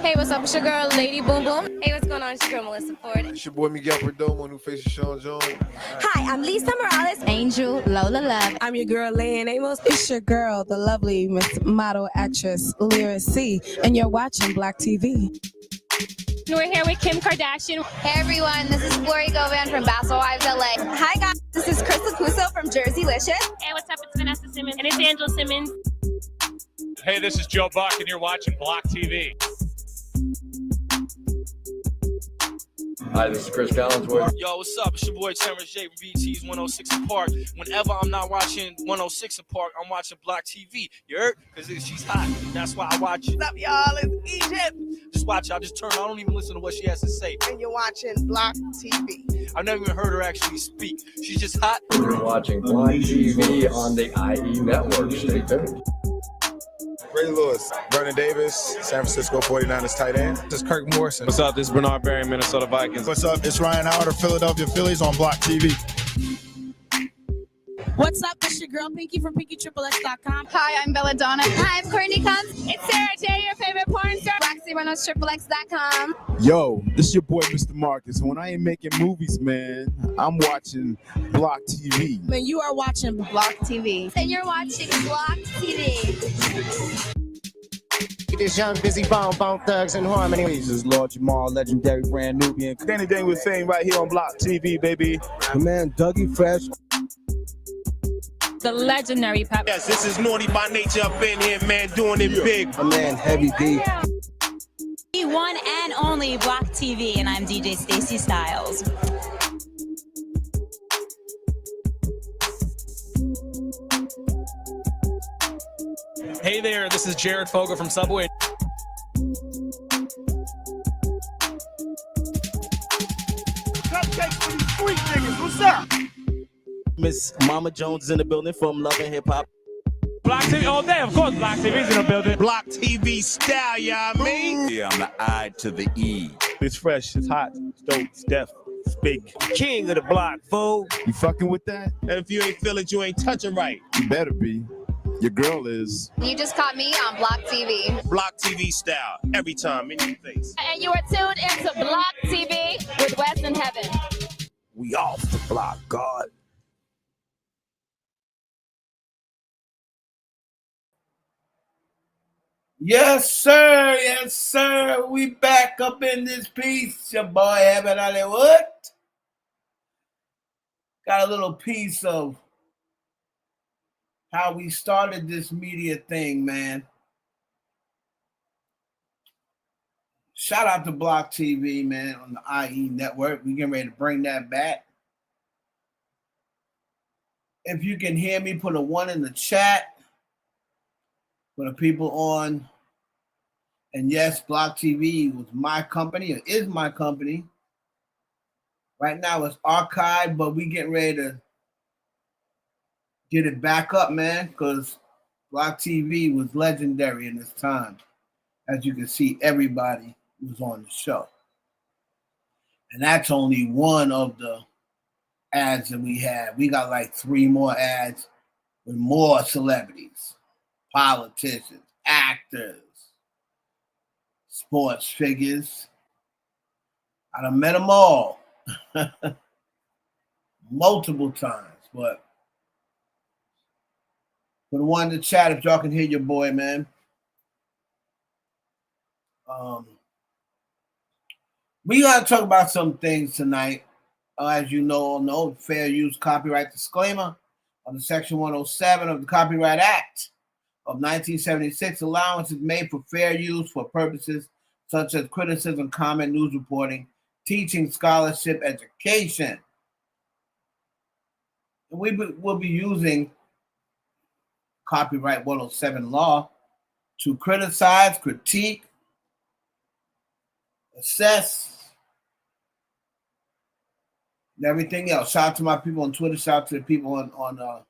Hey, what's up? It's your girl, Lady Boom Boom. Hey, what's going on? It's your girl, Melissa Ford. It's your boy Miguel Perdomo, New Face of Sean Jones. Hi, I'm Lisa Morales. Angel Lola Love. I'm your girl, Leanne Amos. It's your girl, the lovely Miss Model Actress, Lyra C. And you're watching Black TV. We're here with Kim Kardashian. Hey, everyone. This is Gloria Govan from Bassel Wives LA. Hi, guys. This is Crystal Cuso from Jerseylicious. Hey, what's up? It's Vanessa Simmons. And it's Angela Simmons. Hey, this is Joe Buck, and you're watching Block TV. Hi, this is Chris Collinsworth. Yo, what's up? It's your boy Terrence J from BT's 106 in Park. Whenever I'm not watching 106 in Park, I'm watching Block TV. You heard? Because she's hot. That's why I watch it. What's up, y'all? It's Egypt. Just watch. I just turn. I don't even listen to what she has to say. And you're watching Block TV. I've never even heard her actually speak. She's just hot. You're watching Block TV on the IE network. Stay tuned. Ray Lewis, Vernon Davis, San Francisco 49ers tight end. This is Kirk Morrison. What's up? This is Bernard Berry, Minnesota Vikings. What's up? It's Ryan Howard of Philadelphia Phillies on Block TV. What's up? It's your girl, Pinky from PinkyXXX.com. Hi, I'm Belladonna. Hi, I'm Courtney Combs. It's Sarah J, your favorite porn star. BlackSeaReynoldsXXX.com. Yo, this is your boy, Mr. Marcus. When I ain't making movies, man, I'm watching Block TV. Man, you are watching Block TV. And you're watching Block TV. This young busy bone thugs in harmony. This is Lord Jamal, legendary brand Nubian. Danny Dang with Fame right here on Block TV, baby. The man Dougie Fresh. The legendary Pep. Yes, this is Naughty by Nature up in here, man, doing it big. The man Heavy D. The one and only Block TV, and I'm DJ Stacey Styles. Hey there, this is Jared Fogle from Subway. Cupcakes for these street niggas, what's up? Miss Mama Jones is in the building from Love and Hip Hop. Block TV all day, of course. Block TV's in the building. Block TV style, y'all mean? Yeah, I'm the I to the E. It's fresh, it's hot, it's dope, it's def, it's big. King of the block, fool. You fucking with that? And if you ain't feel it, you ain't touching right. You better be. Your girl is. You just caught me on Block TV. Block TV style, every time, in your face. And you are tuned into Block TV with West in Heaven. We off the block, God. Yes, sir. Yes, sir. We back up in this piece. Your boy, Heaven Hollywood. Got a little piece of how we started this media thing, man. Shout out to Block TV, man, on the IE network. We getting ready to bring that back. If you can hear me, put a 1 in the chat for the people on. And yes, Block TV was my company, or is my company. Right now it's archived, but we getting ready to get it back up, man, because Block TV was legendary in this time. As you can see, everybody was on the show. And that's only one of the ads that we have. We got like 3 more ads with more celebrities, politicians, actors, sports figures. I done met them all multiple times, but for the one in the chat, if y'all can hear your boy, man. We gotta talk about some things tonight. As you know, fair use copyright disclaimer under Section 107 of the Copyright Act of 1976. Allowance is made for fair use for purposes such as criticism, comment, news reporting, teaching, scholarship, education. And we'll be using Copyright 107 law to criticize, critique, assess, and everything else. Shout out to my people on Twitter. Shout out to the people on the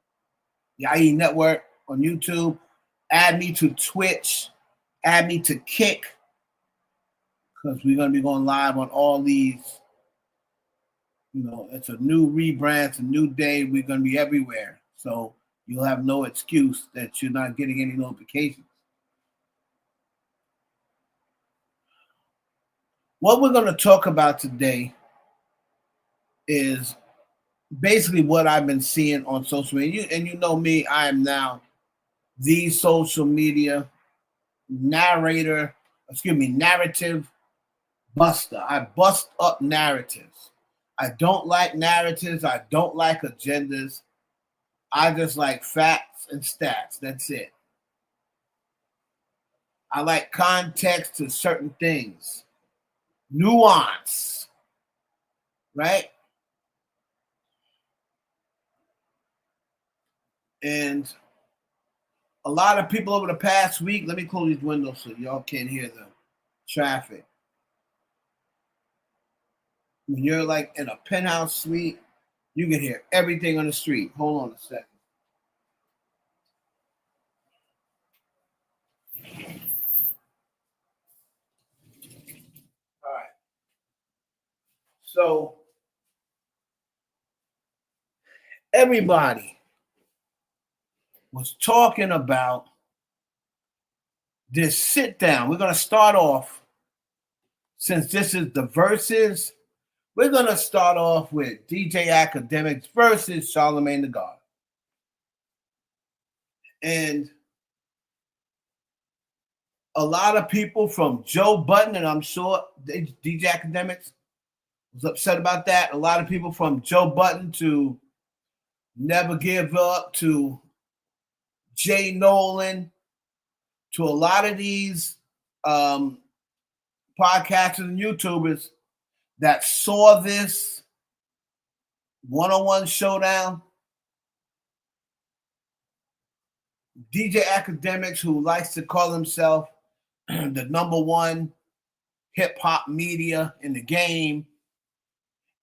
IE network, on YouTube. Add me to Twitch. Add me to Kick. Because we're going to be going live on all these. You know, it's a new rebrand. It's a new day. We're going to be everywhere. So you'll have no excuse that you're not getting any notifications. What we're going to talk about today is basically what I've been seeing on social media. And you know me, I am now the social media narrative buster. I bust up narratives. I don't like narratives. I don't like agendas. I just like facts and stats. That's it. I like context to certain things, nuance, right? And a lot of people over the past week, let me close these windows so y'all can't hear the traffic. When you're like in a penthouse suite, you can hear everything on the street. Hold on a second. All right. So everybody was talking about this sit down. We're going to start off, since this is the verses, we're going to start off with DJ Academics versus Charlamagne the God. And a lot of people from Joe Budden, and I'm sure DJ Academics was upset about that. A lot of people from Joe Budden to Never Give Up to Jay Nolan to a lot of these podcasters and YouTubers that saw this one-on-one showdown. DJ Academics, who likes to call himself the number one hip-hop media in the game,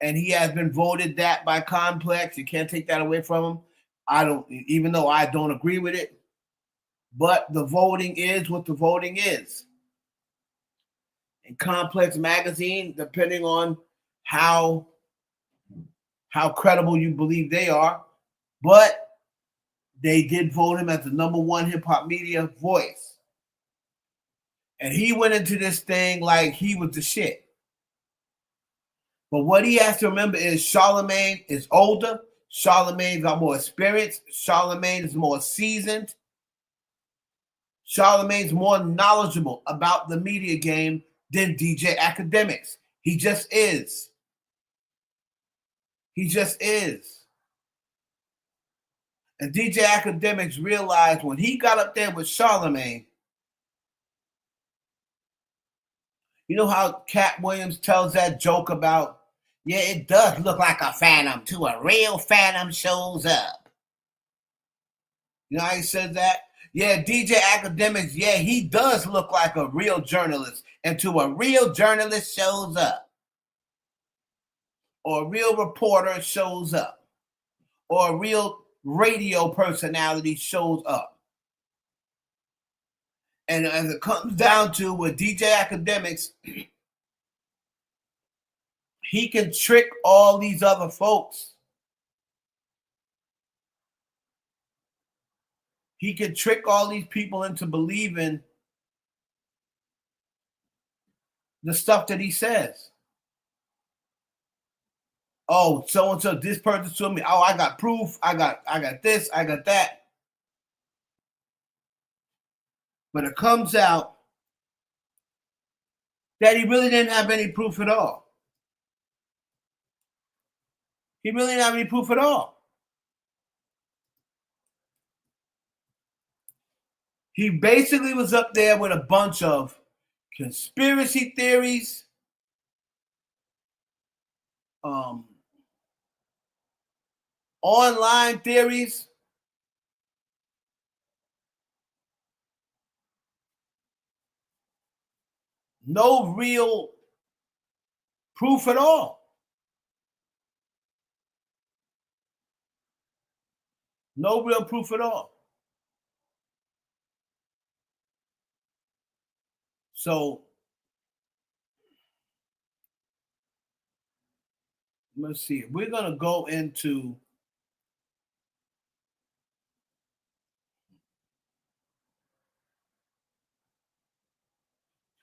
and he has been voted that by Complex. You can't take that away from him. Even though I don't agree with it, but the voting is what the voting is. And Complex Magazine, depending on how credible you believe they are, but they did vote him as the number one hip-hop media voice. And he went into this thing like he was the shit. But what he has to remember is Charlamagne is older. Charlamagne's got more experience. Charlamagne is more seasoned. Charlamagne's more knowledgeable about the media game than DJ Academics. He just is. He just is. And DJ Academics realized when he got up there with Charlamagne, you know how Cat Williams tells that joke about, yeah, it does look like a phantom till a real phantom shows up. You know how he says that? Yeah, DJ Academics, yeah, he does look like a real journalist until a real journalist shows up. Or a real reporter shows up. Or a real radio personality shows up. And as it comes down to with DJ Academics, he can trick all these other folks. He can trick all these people into believing the stuff that he says. Oh, so-and-so, this person told me, oh, I got proof, I got this, I got that. But it comes out that he really didn't have any proof at all. He really didn't have any proof at all. He basically was up there with a bunch of conspiracy theories, online theories, no real proof at all. No real proof at all. So let's see. We're going to go into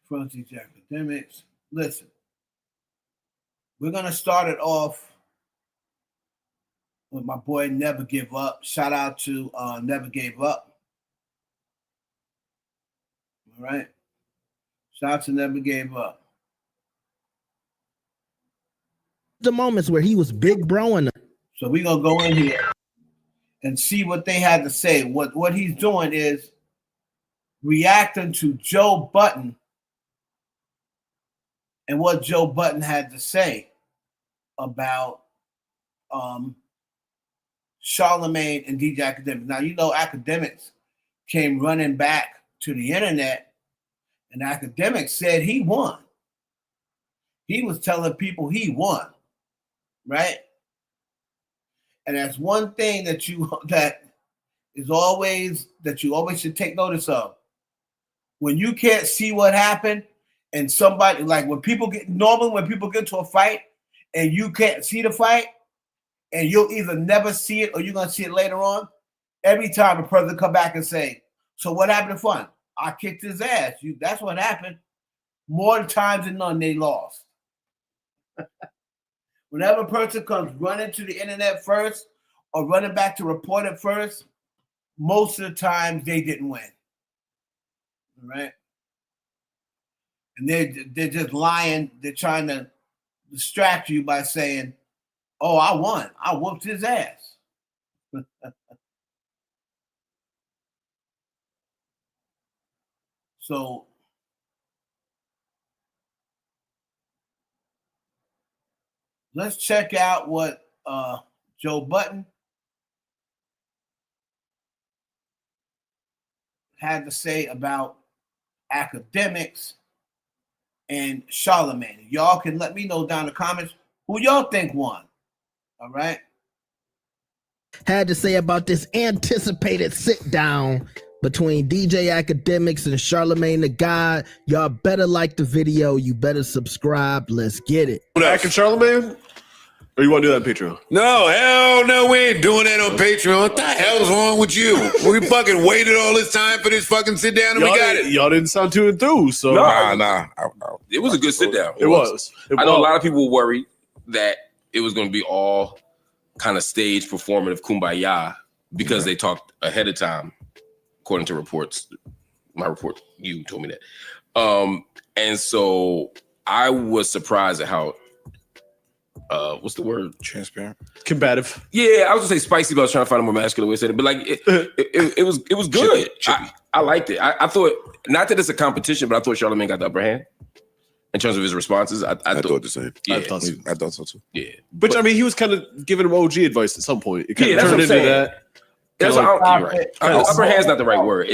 Frontier Academics. Listen, We're gonna start it off with my boy Never Give Up. Shout out to Never Gave Up. All right. Shout out to Never Gave Up. The moments where he was big broing. So we're gonna go in here and see what they had to say. What he's doing is reacting to Joe Budden and what Joe Budden had to say about Charlemagne and DJ Academics. Now, you know, Academics came running back to the internet, and Academics said he won. He was telling people he won, right? And that's one thing that you always should take notice of. When you can't see what happened, and somebody, like when people get to a fight and you can't see the fight, and you'll either never see it or you're gonna see it later on. Every time a person come back and say, "So what happened to Fun? I kicked his ass." That's what happened. More times than none, they lost. Whenever a person comes running to the internet first or running back to report it first, most of the times they didn't win. All right? And they're just lying. They're trying to distract you by saying, "Oh, I won. I whooped his ass." So let's check out what Joe Budden had to say about Academics and Charlemagne. Y'all can let me know down in the comments who y'all think won. All right. Had to say about this anticipated sit down between DJ Academics and Charlemagne the God. Y'all better like the video. You better subscribe. Let's get it. Ack and Charlemagne? Or you want to do that on Patreon? No, hell no, we ain't doing that on Patreon. What the hell's wrong with you? We fucking waited all this time for this fucking sit down and we got it. Y'all didn't sound too enthused. So Nah. It was a good sit down. It was. I know a lot of people were worried that it was going to be all kind of stage performative kumbaya because they talked ahead of time, according to reports. My report, you told me that. And so I was surprised at how what's the word? Transparent. Combative. Yeah, I was gonna say spicy, but I was trying to find a more masculine way to say it. But like it was good. Chippy. I liked it. I thought, not that it's a competition, but I thought Charlemagne got the upper hand in terms of his responses. I thought the same. Yeah. I thought so too. Yeah. But I mean, he was kind of giving him OG advice at some point. It kind of that's turned what I'm into saying. that. That's Kinda what like- you're right. Upper hand's not the right word.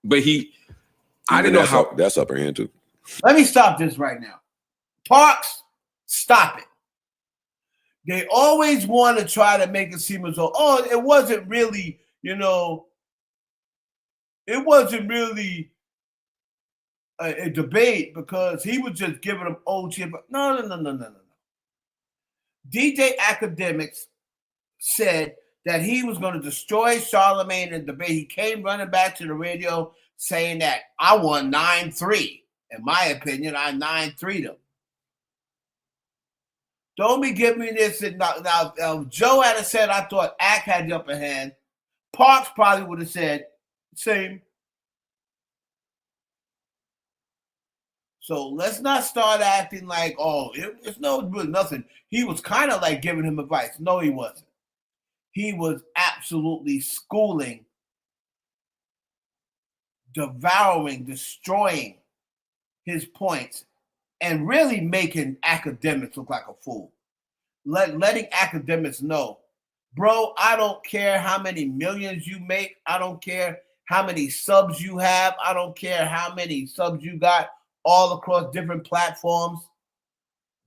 But I didn't know how. That's upper hand too. Let me stop this right now. Parks, stop it. They always want to try to make it seem as though, it wasn't really, it wasn't really a debate because he was just giving them OG. No. DJ Academics said that he was going to destroy Charlemagne in the debate. He came running back to the radio saying that I won 9-3. In my opinion, I 9-3'd him. Don't be giving me this. Now, Joe had said I thought Ack had the upper hand. Parks probably would have said same. So let's not start acting like, it's really nothing. He was kind of like giving him advice. No, he wasn't. He was absolutely schooling, devouring, destroying his points, and really making Academics look like a fool. Letting Academics know, bro, I don't care how many millions you make. I don't care how many subs you have. I don't care how many subs you got all across different platforms.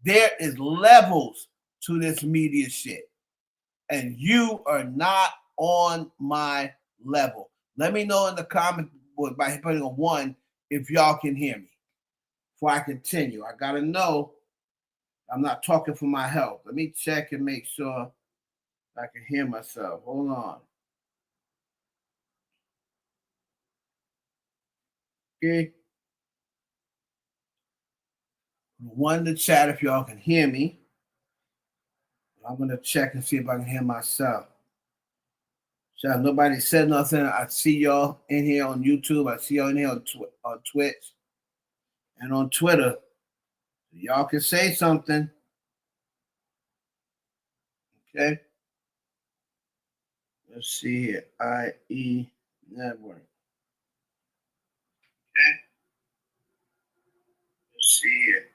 There is levels to this media shit. And you are not on my level. Let me know in the comments by putting a 1 if y'all can hear me. Before I continue, I gotta know I'm not talking for my health. Let me check and make sure I can hear myself. Hold on. Okay. 1 in the chat if y'all can hear me. I'm gonna check and see if I can hear myself. So nobody said nothing. I see y'all in here on YouTube. I see y'all in here on Twitch and on Twitter. Y'all can say something. Okay. Let's see here. IE Network. Okay. Let's see here.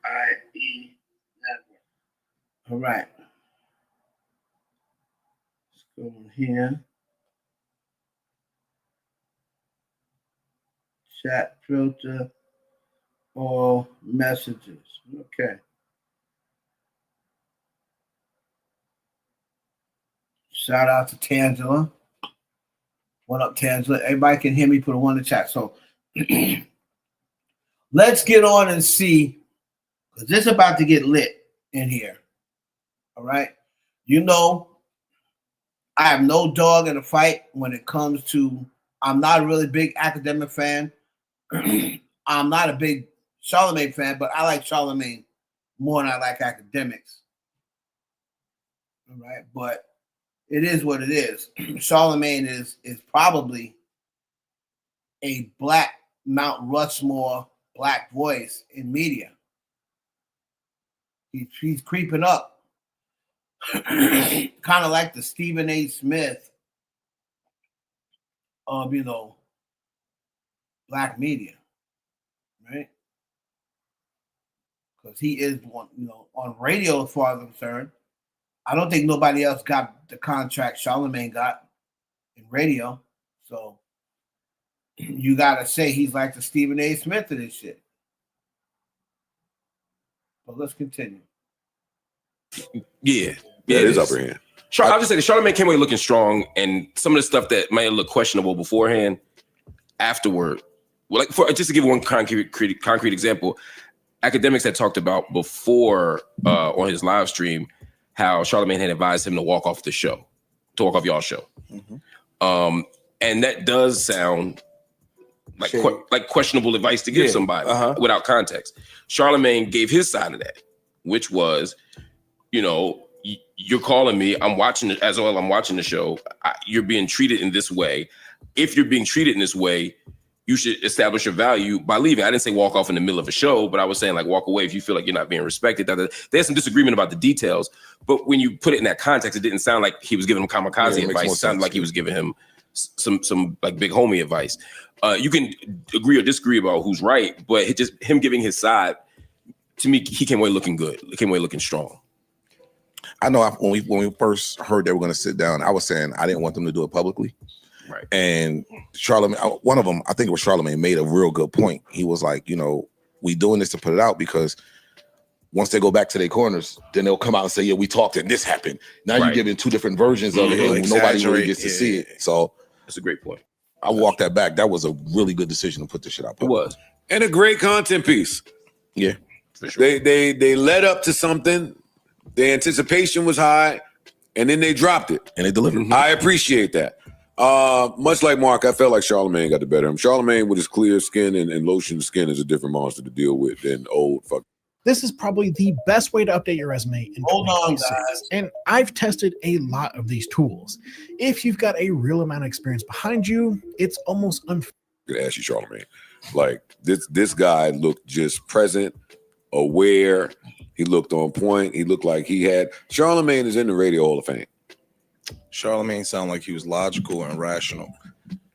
IE Network. All right. Let's go in here. Chat filter all messages. Okay. Shout out to Tangela. What up, Tangela? Everybody can hear me. Put a one in the chat. So let's get on and see, because this is about to get lit in here. All right. You know, I have no dog in the fight when it comes to, I'm not a really big academic fan. I'm not a big Charlamagne fan, but I like Charlamagne more than I like academics. All right. But it is what it is. Charlamagne is probably a black Mount Rushmore black voice in media. He's creeping up. Kind of like the Stephen A. Smith of, black media, right? Because he is one, on radio as far as I'm concerned. I don't think nobody else got the contract Charlamagne got in radio. So you got to say he's like the Stephen A. Smith of this shit. But let's continue. Yeah, it is upper hand. I'll just say the Charlamagne came away looking strong, and some of the stuff that might look questionable beforehand, afterward. Well, just to give one concrete example, academics had talked about before on his live stream how Charlamagne had advised him to walk off the show, to walk off y'all's show. Mm-hmm. And that does sound like questionable advice to give somebody without context. Charlamagne gave his side of that, which was, you're calling me, I'm watching it as well. I'm watching the show. You're being treated in this way. If you're being treated in this way, you should establish your value by leaving. I didn't say walk off in the middle of a show, but I was saying walk away if you feel like you're not being respected. There's some disagreement about the details, but when you put it in that context, it didn't sound like he was giving him kamikaze advice. It sounded like he was giving him some big homie advice. You can agree or disagree about who's right, but him giving his side, to me, he came away looking good. He came away looking strong. I know when we first heard they were going to sit down, I was saying I didn't want them to do it publicly. Right. And Charlamagne, one of them, I think it was Charlamagne, made a real good point. He was like, we doing this to put it out because once they go back to their corners, then they'll come out and say, yeah, we talked and this happened. Now you're giving two different versions of it and nobody really gets to see it. So that's a great point. I walked that back. That was a really good decision to put this shit out. It was. And a great content piece. Yeah. For sure. They led up to something. The anticipation was high, and then they dropped it. And they delivered. Mm-hmm. I appreciate that. Much like Mark, I felt like Charlamagne got the better of him. Charlamagne with his clear skin and lotion skin is a different monster to deal with than old fuck. This is probably the best way to update your resume in 2026. guys. And I've tested a lot of these tools. If you've got a real amount of experience behind you, it's almost unfair. I'm gonna ask you, Charlamagne. Like this guy looked just present, aware. He looked on point. He looked like he had. Charlamagne is in the Radio Hall of Fame. Charlamagne sounded like he was logical and rational.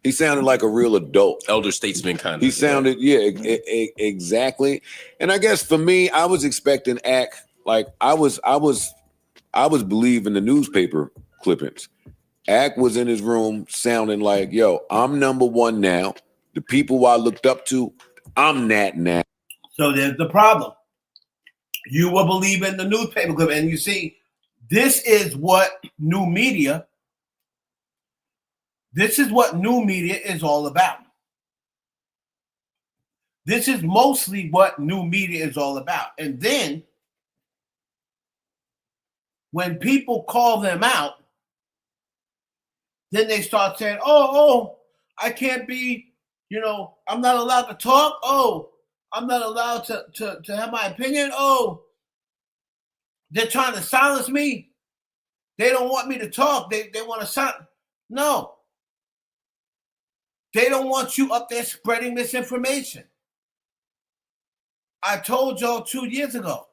He sounded like a real adult, elder statesman kind of. He sounded, exactly. And I guess for me, I was expecting act like I was believing the newspaper clippings. Ack was in his room sounding like, yo, I'm number one now. The people I looked up to, I'm that now. So there's the problem. You will believe in the newspaper clip, and you see, this is what new media. This is what new media is all about. This is mostly what new media is all about. And then when people call them out, then they start saying, oh, I can't be, I'm not allowed to talk. Oh, I'm not allowed to have my opinion. Oh, they're trying to silence me. They don't want me to talk. They want to sound. No. They don't want you up there spreading misinformation. I told y'all 2 years ago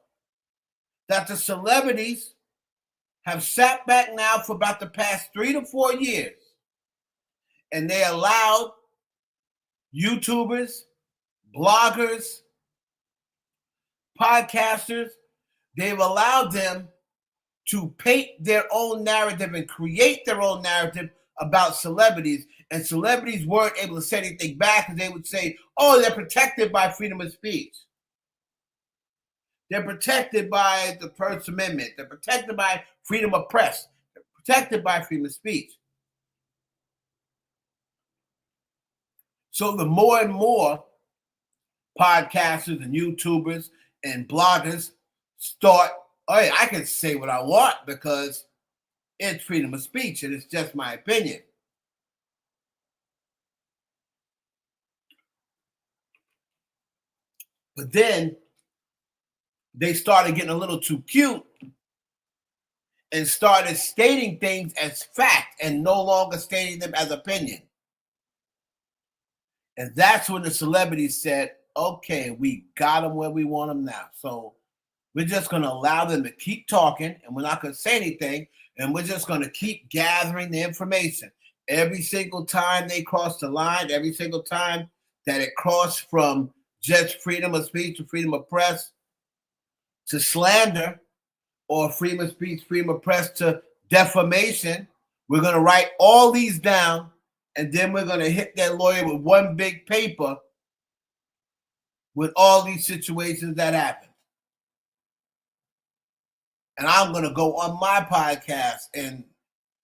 that the celebrities have sat back now for about the past 3 to 4 years, and they allowed YouTubers, bloggers, podcasters, they've allowed them to paint their own narrative and create their own narrative about celebrities. And celebrities weren't able to say anything back because they would say, oh, they're protected by freedom of speech. They're protected by the First Amendment. They're protected by freedom of press. They're protected by freedom of speech. So the more and more podcasters and YouTubers and bloggers start, hey, I can say what I want because it's freedom of speech and it's just my opinion. But then they started getting a little too cute and started stating things as fact and no longer stating them as opinion. And that's when the celebrities said, okay, we got them where we want them now. So we're just going to allow them to keep talking and we're not going to say anything. And we're just going to keep gathering the information. Every single time they cross the line, every single time that it crossed from just freedom of speech to freedom of press to slander, or freedom of speech, freedom of press to defamation, we're going to write all these down, and then we're going to hit that lawyer with one big paper with all these situations that happen. And I'm going to go on my podcast and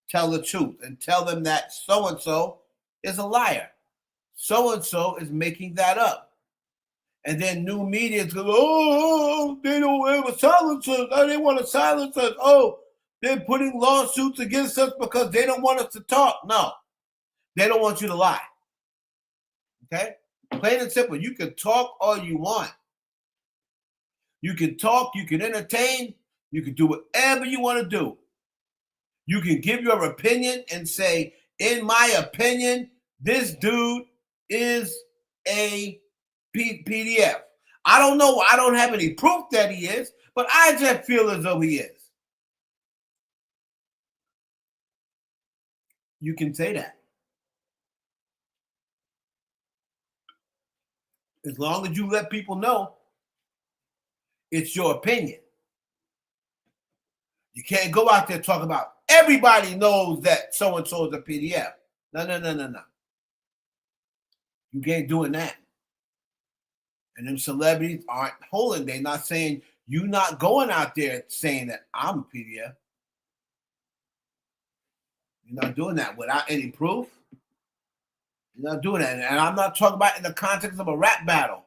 tell the truth and tell them that so-and-so is a liar. So-and-so is making that up. And then new media is going, oh, they don't ever silence us. Oh, they want to silence us. Oh, they're putting lawsuits against us because they don't want us to talk. No, they don't want you to lie. Okay? Plain and simple. You can talk all you want. You can talk, you can entertain, you can do whatever you want to do. You can give your opinion and say, in my opinion, this dude is a PDF. I don't know. I don't have any proof that he is, but I just feel as though he is. You can say that. As long as you let people know it's your opinion. You can't go out there and talk about everybody knows that so-and-so is a PDF. No. You can't doing that. And them celebrities aren't holding. They're not saying, you're not going out there saying that I'm a PDF. You're not doing that without any proof. You're not doing that. And I'm not talking about in the context of a rap battle.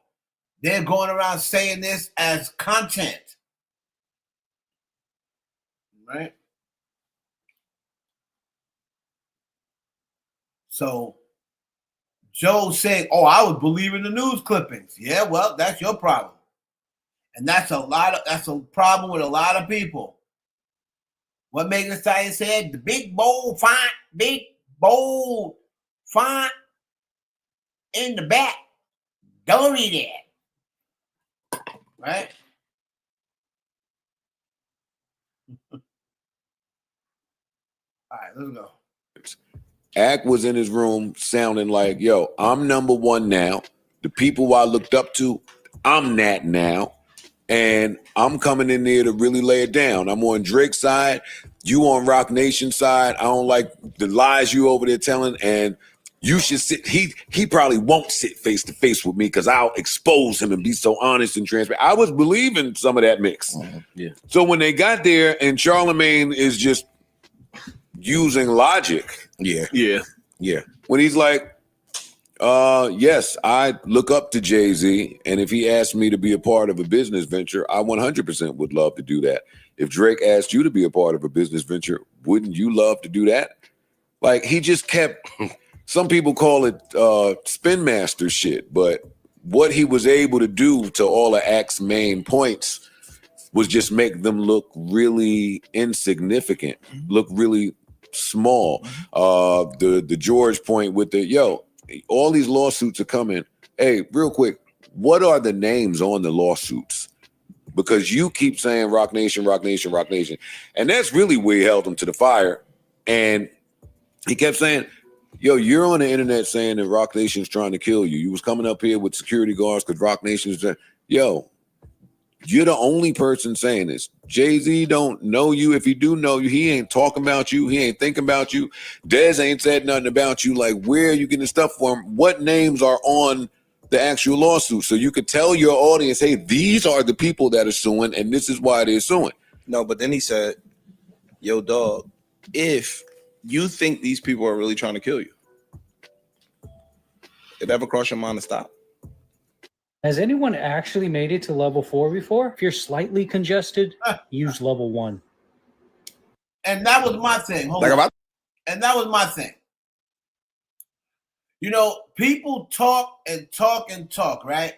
They're going around saying this as content. Right? So Joe's saying, oh, I would believe in the news clippings. Yeah, well, that's your problem. And that's a problem with a lot of people. What Megan Thee Stallion said, the big bold font in the back. Don't read it. Right? All right, let's go. Ack was in his room sounding like, yo, I'm number one now. The people I looked up to, I'm that now. And I'm coming in there to really lay it down. I'm on Drake's side. You on Rock Nation's side. I don't like the lies you over there telling. And you should sit. He probably won't sit face to face with me because I'll expose him and be so honest and transparent. I was believing some of that mix. Yeah. So when they got there and Charlemagne is just using logic. Yeah. When he's like, yes, I look up to Jay-Z, and if he asked me to be a part of a business venture, I 100% would love to do that. If Drake asked you to be a part of a business venture, wouldn't you love to do that? Like, he just kept, some people call it spin master shit, but what he was able to do to all of Ack's main points was just make them look really insignificant, look really small. The George point with all these lawsuits are coming. Hey, real quick, what are the names on the lawsuits? Because you keep saying Rock Nation, Rock Nation, Rock Nation. And that's really where he held him to the fire. And he kept saying, you're on the internet saying that Rock Nation's trying to kill you. You was coming up here with security guards because Rock Nation's you're the only person saying this. Jay-Z don't know you. If he do know you, he ain't talking about you. He ain't thinking about you. Dez ain't said nothing about you. Like, where are you getting stuff from? What names are on the actual lawsuit? So you could tell your audience, hey, these are the people that are suing, and this is why they're suing. No, but then he said, yo, dog, if you think these people are really trying to kill you, it ever cross your mind to stop? Has anyone actually made it to level 4 before? If you're slightly congested, use level 1. And that was my thing. And that was my thing. You know, people talk and talk and talk, right?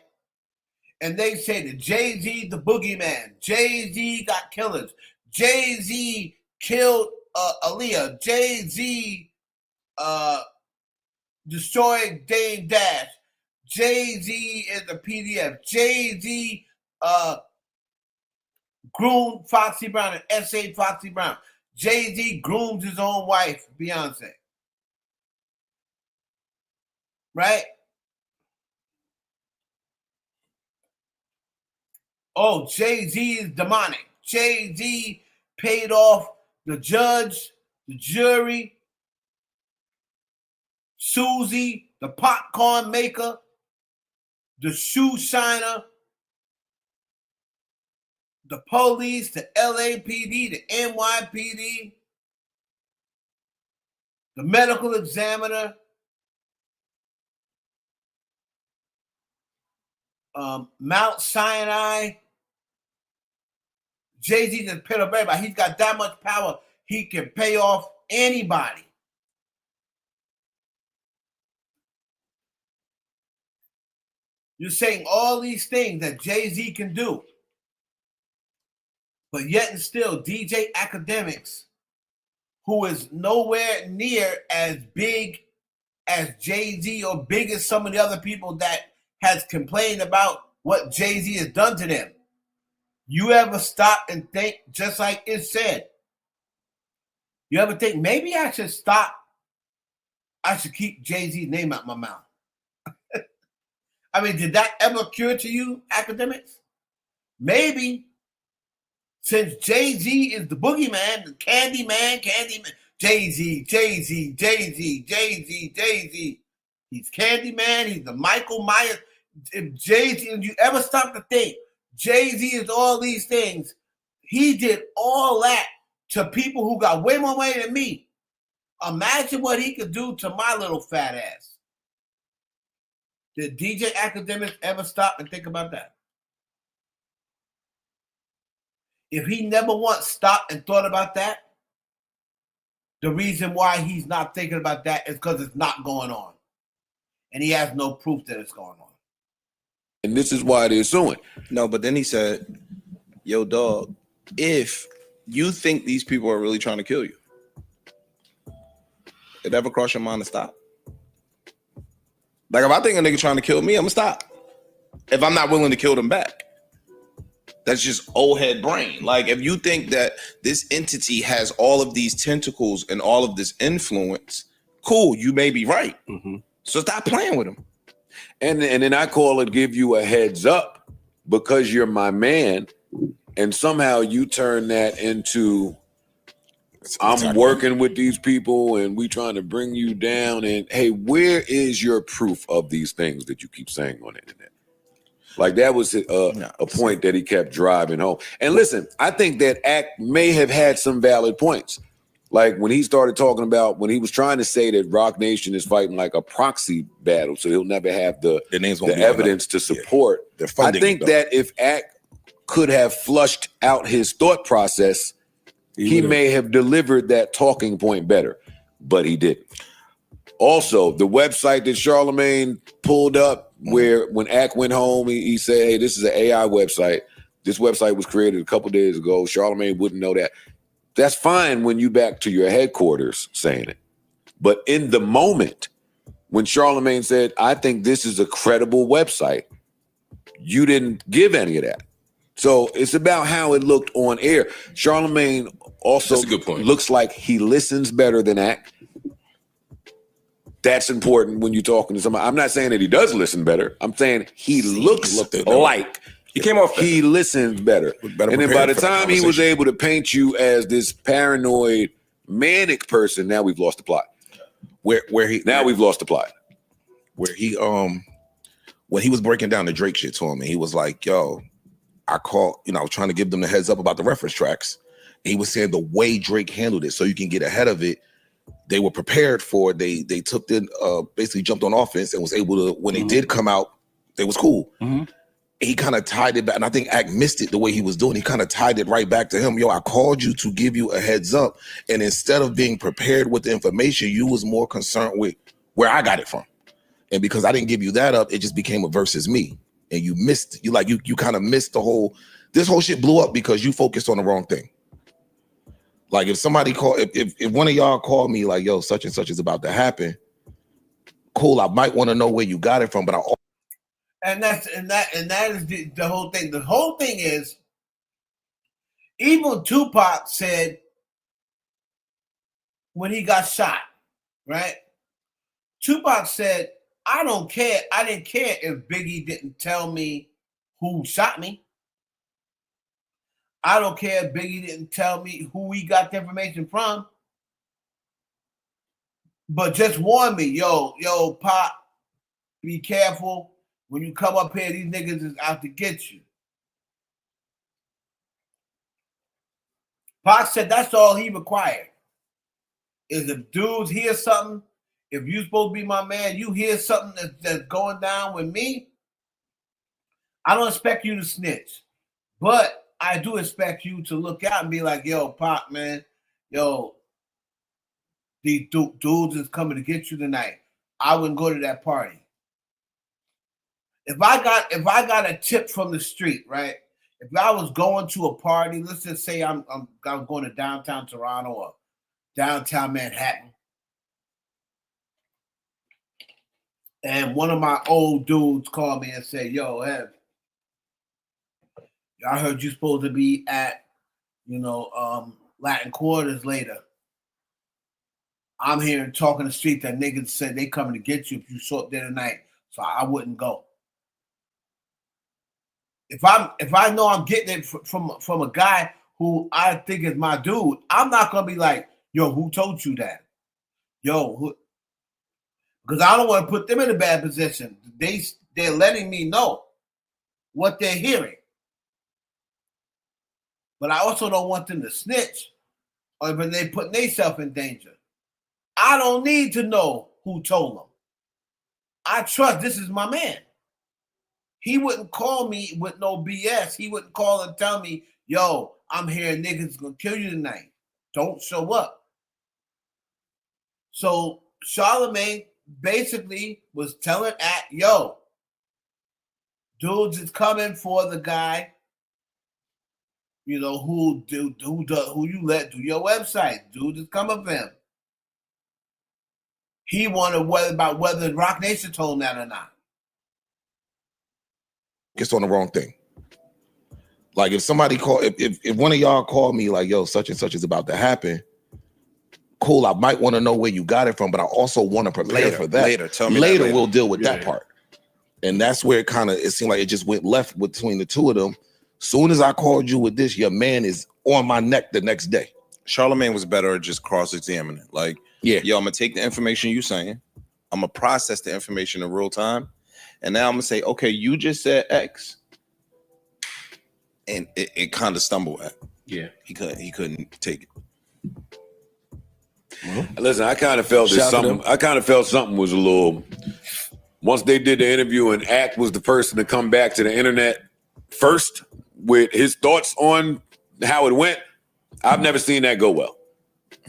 And they say that Jay-Z the boogeyman. Jay-Z got killers. Jay-Z killed Aaliyah. Jay-Z destroyed Dame Dash. Jay-Z is the PDF. Jay-Z groomed Foxy Brown and S.A. Foxy Brown. Jay-Z groomed his own wife, Beyonce. Right? Oh, Jay-Z is demonic. Jay-Z paid off the judge, the jury, Susie, the popcorn maker, the shoe shiner, the police, the LAPD, the NYPD, the medical examiner, Mount Sinai. Jay-Z just paid off everybody. He's got that much power. He can pay off anybody. You're saying all these things that Jay-Z can do. But yet and still, DJ Academics, who is nowhere near as big as Jay-Z or big as some of the other people that has complained about what Jay-Z has done to them. You ever stop and think, just like it said, you ever think, maybe I should stop? I should keep Jay-Z's name out my mouth. I mean, did that ever occur to you, Academics? Maybe, since Jay-Z is the boogeyman, the Candyman, Jay-Z. He's Candyman, he's the Michael Myers. If Jay-Z, if you ever stop to think, Jay-Z is all these things, he did all that to people who got way more money than me. Imagine what he could do to my little fat ass. Did DJ Academics ever stop and think about that? If he never once stopped and thought about that, the reason why he's not thinking about that is because it's not going on. And he has no proof that it's going on. And this is why they're suing. No, but then he said, yo, dog, if you think these people are really trying to kill you, it ever cross your mind to stop? Like, if I think a nigga trying to kill me, I'm gonna stop. If I'm not willing to kill them back. That's just old head brain. Like, if you think that this entity has all of these tentacles and all of this influence, cool, you may be right. Mm-hmm. So stop playing with him. And then I call it give you a heads up because you're my man. And somehow you turn that into I'm working with these people and we trying to bring you down. And hey, where is your proof of these things that you keep saying on the internet? Like that was a point that he kept driving home. And listen, I think that Act may have had some valid points. Like when he started talking about when he was trying to say that Rock Nation is fighting like a proxy battle, so he'll never have the evidence to support. Yeah. I think that if Act could have flushed out his thought process, he may have delivered that talking point better, but he didn't. Also, the website that Charlemagne pulled up where when Ack went home, he said, hey, this is an AI website. This website was created a couple days ago. Charlamagne wouldn't know that. That's fine when you back to your headquarters saying it. But in the moment, when Charlamagne said, I think this is a credible website, you didn't give any of that. So it's about how it looked on air. Charlamagne also That's a good point. looks like he listens better than Act. That's important when you're talking to somebody. I'm not saying that he does listen better. I'm saying he looks like he came off better. He listens better. And then by the time he was able to paint you as this paranoid, manic person, now we've lost the plot. We've lost the plot. Where he when he was breaking down the Drake shit to him, and he was like, yo, I called, I was trying to give them the heads up about the reference tracks. And he was saying the way Drake handled it, so you can get ahead of it, they were prepared for it. They took the basically jumped on offense and was able to, when they did come out, it was cool. He kind of tied it back, and I think Act missed it the way he was doing. He kind of tied it right back to him. Yo, I called you to give you a heads up, and instead of being prepared with the information, you was more concerned with where I got it from. And because I didn't give you that up, it just became a versus me. And you missed, you kind of missed this whole shit blew up because you focused on the wrong thing. Like if somebody if one of y'all called me like, yo, such and such is about to happen, cool, I might want to know where you got it from, but that is the whole thing. The whole thing is, even Tupac said when he got shot, right? Tupac said, I don't care. I didn't care if Biggie didn't tell me who shot me. I don't care if Biggie didn't tell me who he got the information from. But just warn me, yo, Pop, be careful. When you come up here, these niggas is out to get you. Pac said that's all he required. Is if dudes hear something, if you supposed to be my man, you hear something that's going down with me, I don't expect you to snitch. But I do expect you to look out and be like, yo, Pac, man, yo, these dudes is coming to get you tonight. I wouldn't go to that party. If I got a tip from the street, right? If I was going to a party, let's just say I'm going to downtown Toronto or downtown Manhattan, and one of my old dudes called me and said, yo, Ev, I heard you supposed to be at, Latin Quarters later. I'm hearing talking the street that niggas said they coming to get you if you show up there tonight, so I wouldn't go. If I know I'm getting it from a guy who I think is my dude, I'm not gonna be like, yo, who told you that? Yo, because I don't want to put them in a bad position. They're letting me know what they're hearing. But I also don't want them to snitch or when they put themselves in danger. I don't need to know who told them. I trust this is my man. He wouldn't call me with no BS. He wouldn't call and tell me, yo, I'm hearing niggas gonna kill you tonight. Don't show up. So Charlamagne basically was telling Act, yo, dudes is coming for the guy, who you let do your website. Dude is coming for him. He wanted whether Rock Nation told him that or not. It's on the wrong thing. Like if somebody if one of y'all called me like, yo, such and such is about to happen, cool, I might want to know where you got it from, but I also want to prepare for that. Later we'll deal with that part. And that's where it seemed like it just went left between the two of them. Soon as I called you with this, your man is on my neck the next day. Charlamagne was better at just cross-examining. Like, yo, I'm gonna take the information you're saying, I'm gonna process the information in real time, and now I'm gonna say, okay, you just said X, and it kind of stumbled at. Yeah, he couldn't take it. Listen, I kind of felt something was a little. Once they did the interview and Act was the person to come back to the internet first with his thoughts on how it went, I've never seen that go well.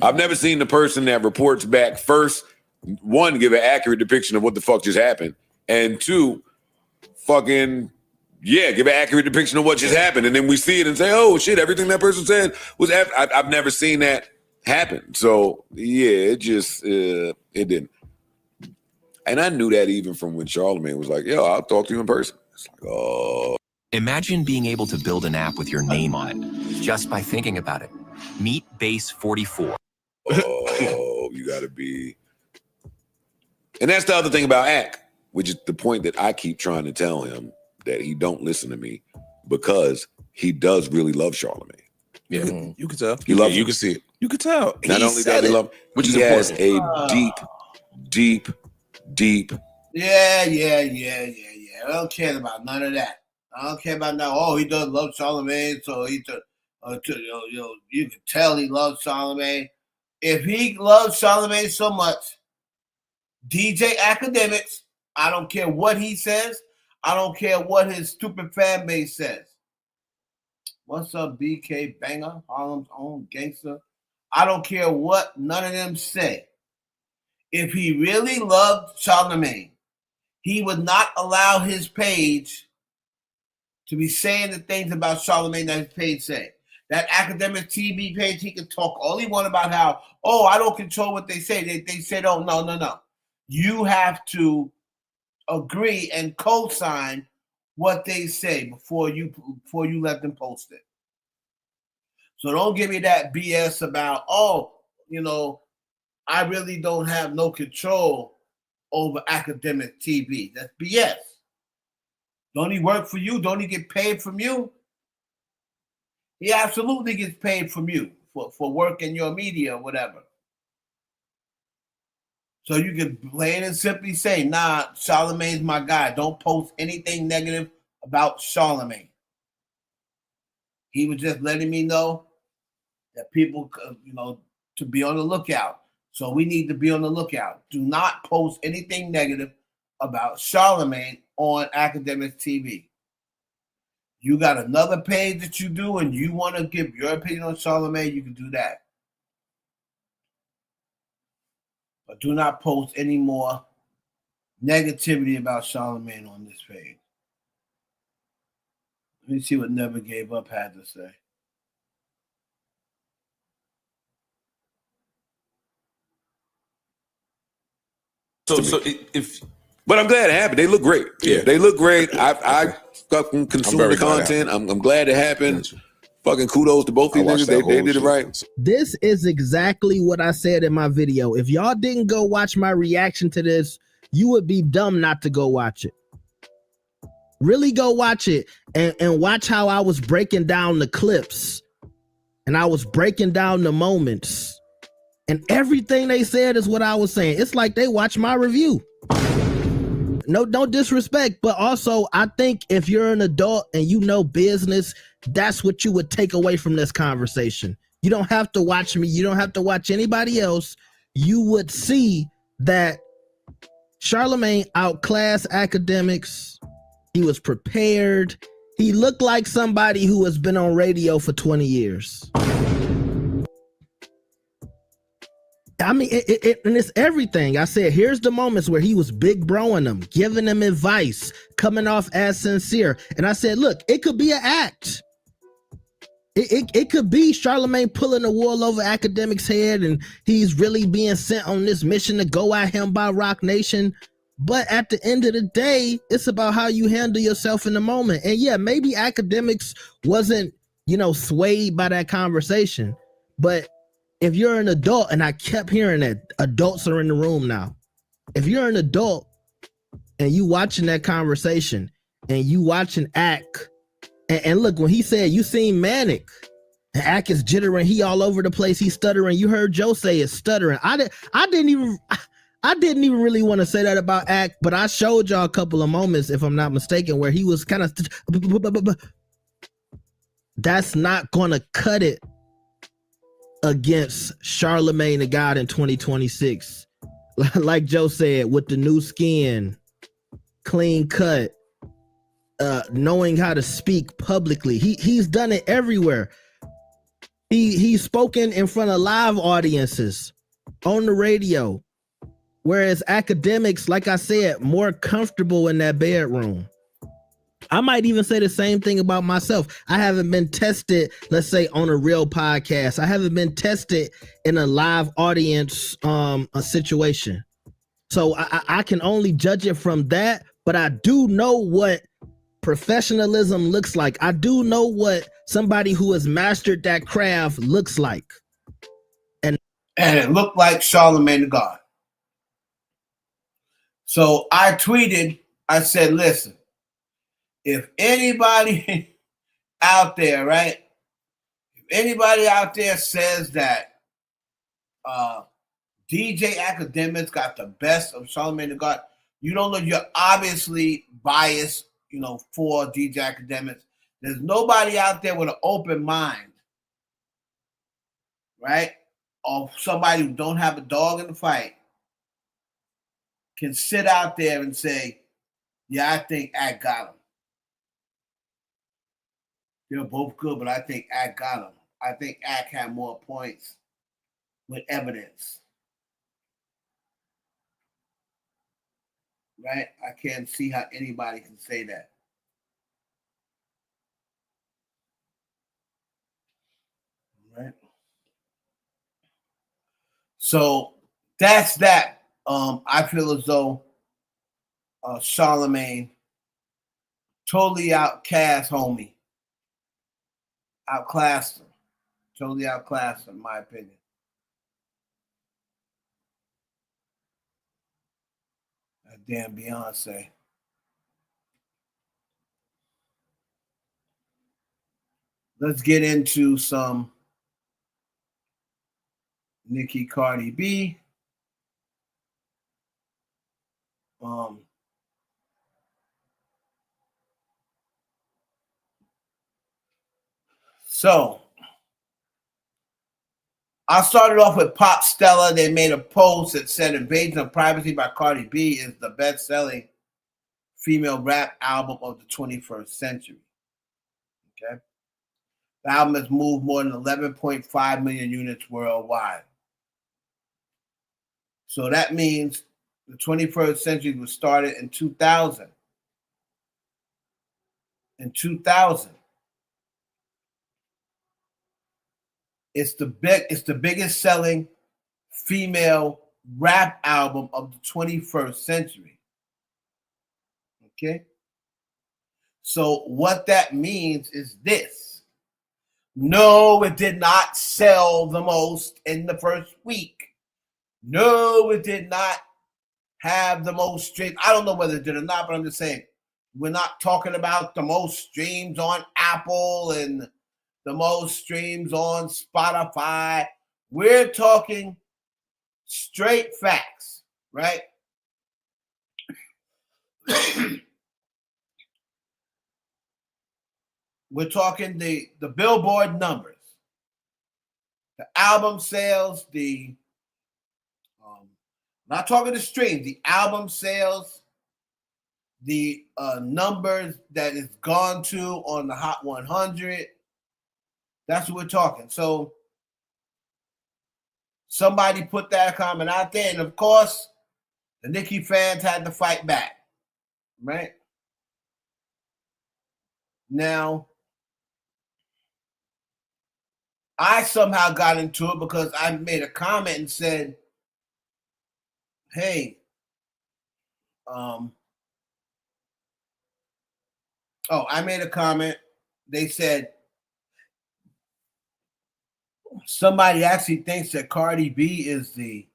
I've never seen the person that reports back first, one, give an accurate depiction of what the fuck just happened, and two, fucking Yeah, give an accurate depiction of what just happened, and then we see it and say, "Oh shit, everything that person said was." I've never seen that happen. So yeah, it just it didn't. And I knew that even from when Charlamagne was like, "Yo, I'll talk to you in person." It's like, oh. Imagine being able to build an app with your name on it just by thinking about it. Meet Base 44. Oh, you gotta be. And that's the other thing about Ack, which is the point that I keep trying to tell him, that he don't listen to me, because he does really love Charlamagne. Yeah, you can tell. He loves you him. can see it. You can tell. Not only does he love, which he is has important. a deep. Yeah. I don't care about none of that. I don't care about now. Oh, he does love Charlamagne, so he you can tell he loves Charlamagne. If he loves Charlamagne so much, DJ Academics, I don't care what he says. I don't care what his stupid fan base says. What's up, BK Banger, Harlem's own gangster? I don't care what none of them say. If he really loved Charlamagne, he would not allow his page to be saying the things about Charlamagne that his page say. That academic TV page, he can talk all he want about how, oh, I don't control what they say. They said, oh, no. You have to agree and co-sign what they say before you let them post it. So don't give me that BS about, I really don't have no control over academic TV. That's BS. Don't he work for you? Don't he get paid from you? He absolutely gets paid from you for work in your media or whatever. So you can plain and simply say, nah, Charlamagne's my guy. Don't post anything negative about Charlamagne. He was just letting me know that people, to be on the lookout. So we need to be on the lookout. Do not post anything negative about Charlamagne on Academic TV. You got another page that you do and you want to give your opinion on Charlamagne, you can do that. But do not post any more negativity about Charlamagne on this page. Let me see what Never Gave Up had to say. But I'm glad it happened. They look great. Yeah. They look great. I fucking consume the content. I'm glad it happened. Fucking kudos to both these niggas. They did it right. This is exactly what I said in my video. If y'all didn't go watch my reaction to this, you would be dumb not to go watch it. Really go watch it and watch how I was breaking down the clips and I was breaking down the moments. And everything they said is what I was saying. It's like they watched my review. No disrespect, but also I think if you're an adult and you know business, that's what you would take away from this conversation. You don't have to watch me. You don't have to watch anybody else. You would see that Charlamagne outclassed Academics. He was prepared. He looked like somebody who has been on radio for 20 years. I mean, and it's everything. I said, here's the moments where he was big broing them, giving them advice, coming off as sincere. And I said, look, it could be an act. It could be Charlamagne pulling the wool over Academics' head and he's really being sent on this mission to go at him by Rock Nation. But at the end of the day, it's about how you handle yourself in the moment. And yeah, maybe Academics wasn't, swayed by that conversation. But if you're an adult, and I kept hearing that adults are in the room now. If you're an adult and you watching that conversation and you watching Ack, and look, when he said you seem manic, and Ack is jittering, he all over the place, he's stuttering. You heard Joe say it's stuttering. I didn't even really want to say that about Ack, but I showed y'all a couple of moments, if I'm not mistaken, where he was kind of. That's not gonna cut it against Charlamagne the God in 2026. Like Joe said, with the new skin, clean cut, knowing how to speak publicly. He's done it everywhere. He's spoken in front of live audiences on the radio. Whereas Academics, like I said, more comfortable in that bedroom. I might even say the same thing about myself. I haven't been tested, let's say, on a real podcast. I haven't been tested in a live audience a situation. So I can only judge it from that, but I do know what professionalism looks like. I do know what somebody who has mastered that craft looks like. And it looked like Charlamagne the God. So I tweeted, I said, listen, if anybody out there, right? If anybody out there says that DJ Academics got the best of Charlamagne the God, you don't know, you're obviously biased, for DJ Academics. There's nobody out there with an open mind, right? Or somebody who don't have a dog in the fight can sit out there and say, yeah, I think Act got him. They're both good, but I think Act got him. I think Act had more points with evidence. Right? I can't see how anybody can say that. Right? So that's that. I feel as though Charlamagne totally outcast homie. Outclassed him. Totally outclassed him, in my opinion. That damn Beyonce. Let's get into some Nicki, Cardi B. So I started off with Pop Stella. They made a post that said Invasion of Privacy by Cardi B is the best-selling female rap album of the 21st century. Okay. The album has moved more than 11.5 million units worldwide. So that means the 21st century was started in 2000. In 2000. It's the biggest selling female rap album of the 21st century. Okay? So what that means is this. No, it did not sell the most in the first week. No, it did not have the most streams. I don't know whether it did or not, but I'm just saying, we're not talking about the most streams on Apple and the most streams on Spotify. We're talking straight facts, right? We're talking the Billboard numbers, the album sales, not talking the streams, the album sales, the numbers that it's gone to on the Hot 100. That's what we're talking. So somebody put that comment out there, and of course, the Nicki fans had to fight back, right? Now, I somehow got into it because I made a comment and said, hey, I made a comment. They said, somebody actually thinks that Cardi B is the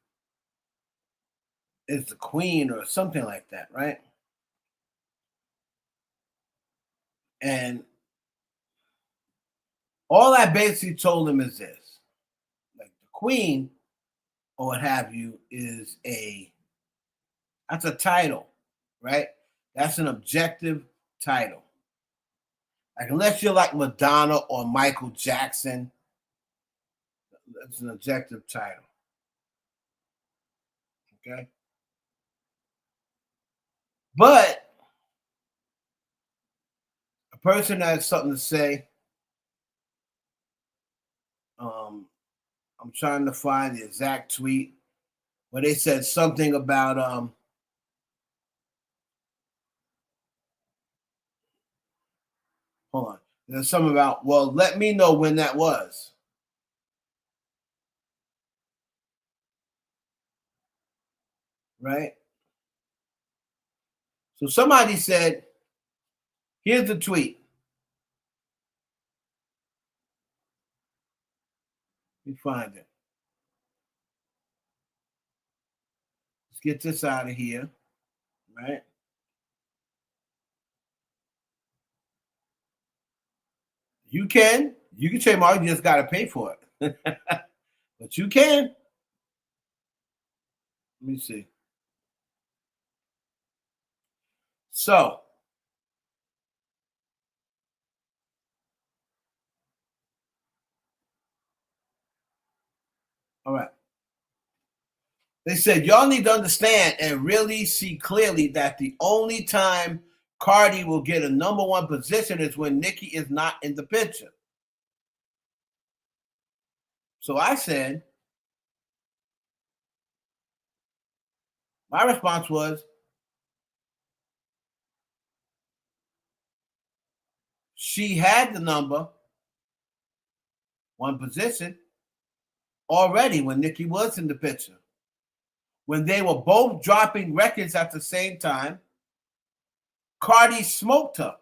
queen or something like that, right? And all I basically told him is this: like the queen or what have you that's a title, right? That's an objective title. Like unless you're like Madonna or Michael Jackson, it's an objective title. Okay. But a person that has something to say, I'm trying to find the exact tweet where they said something about Hold on. There's something about, well, let me know when that was. Right? So somebody said, here's the tweet. Let me find it. Let's get this out of here. Right? You can trademark, you just got to pay for it. But you can. Let me see. So, all right. They said, y'all need to understand and really see clearly that the only time Cardi will get a number one position is when Nicki is not in the picture. So I said, my response was, she had the number one position already when Nicki was in the picture. When they were both dropping records at the same time, Cardi smoked her.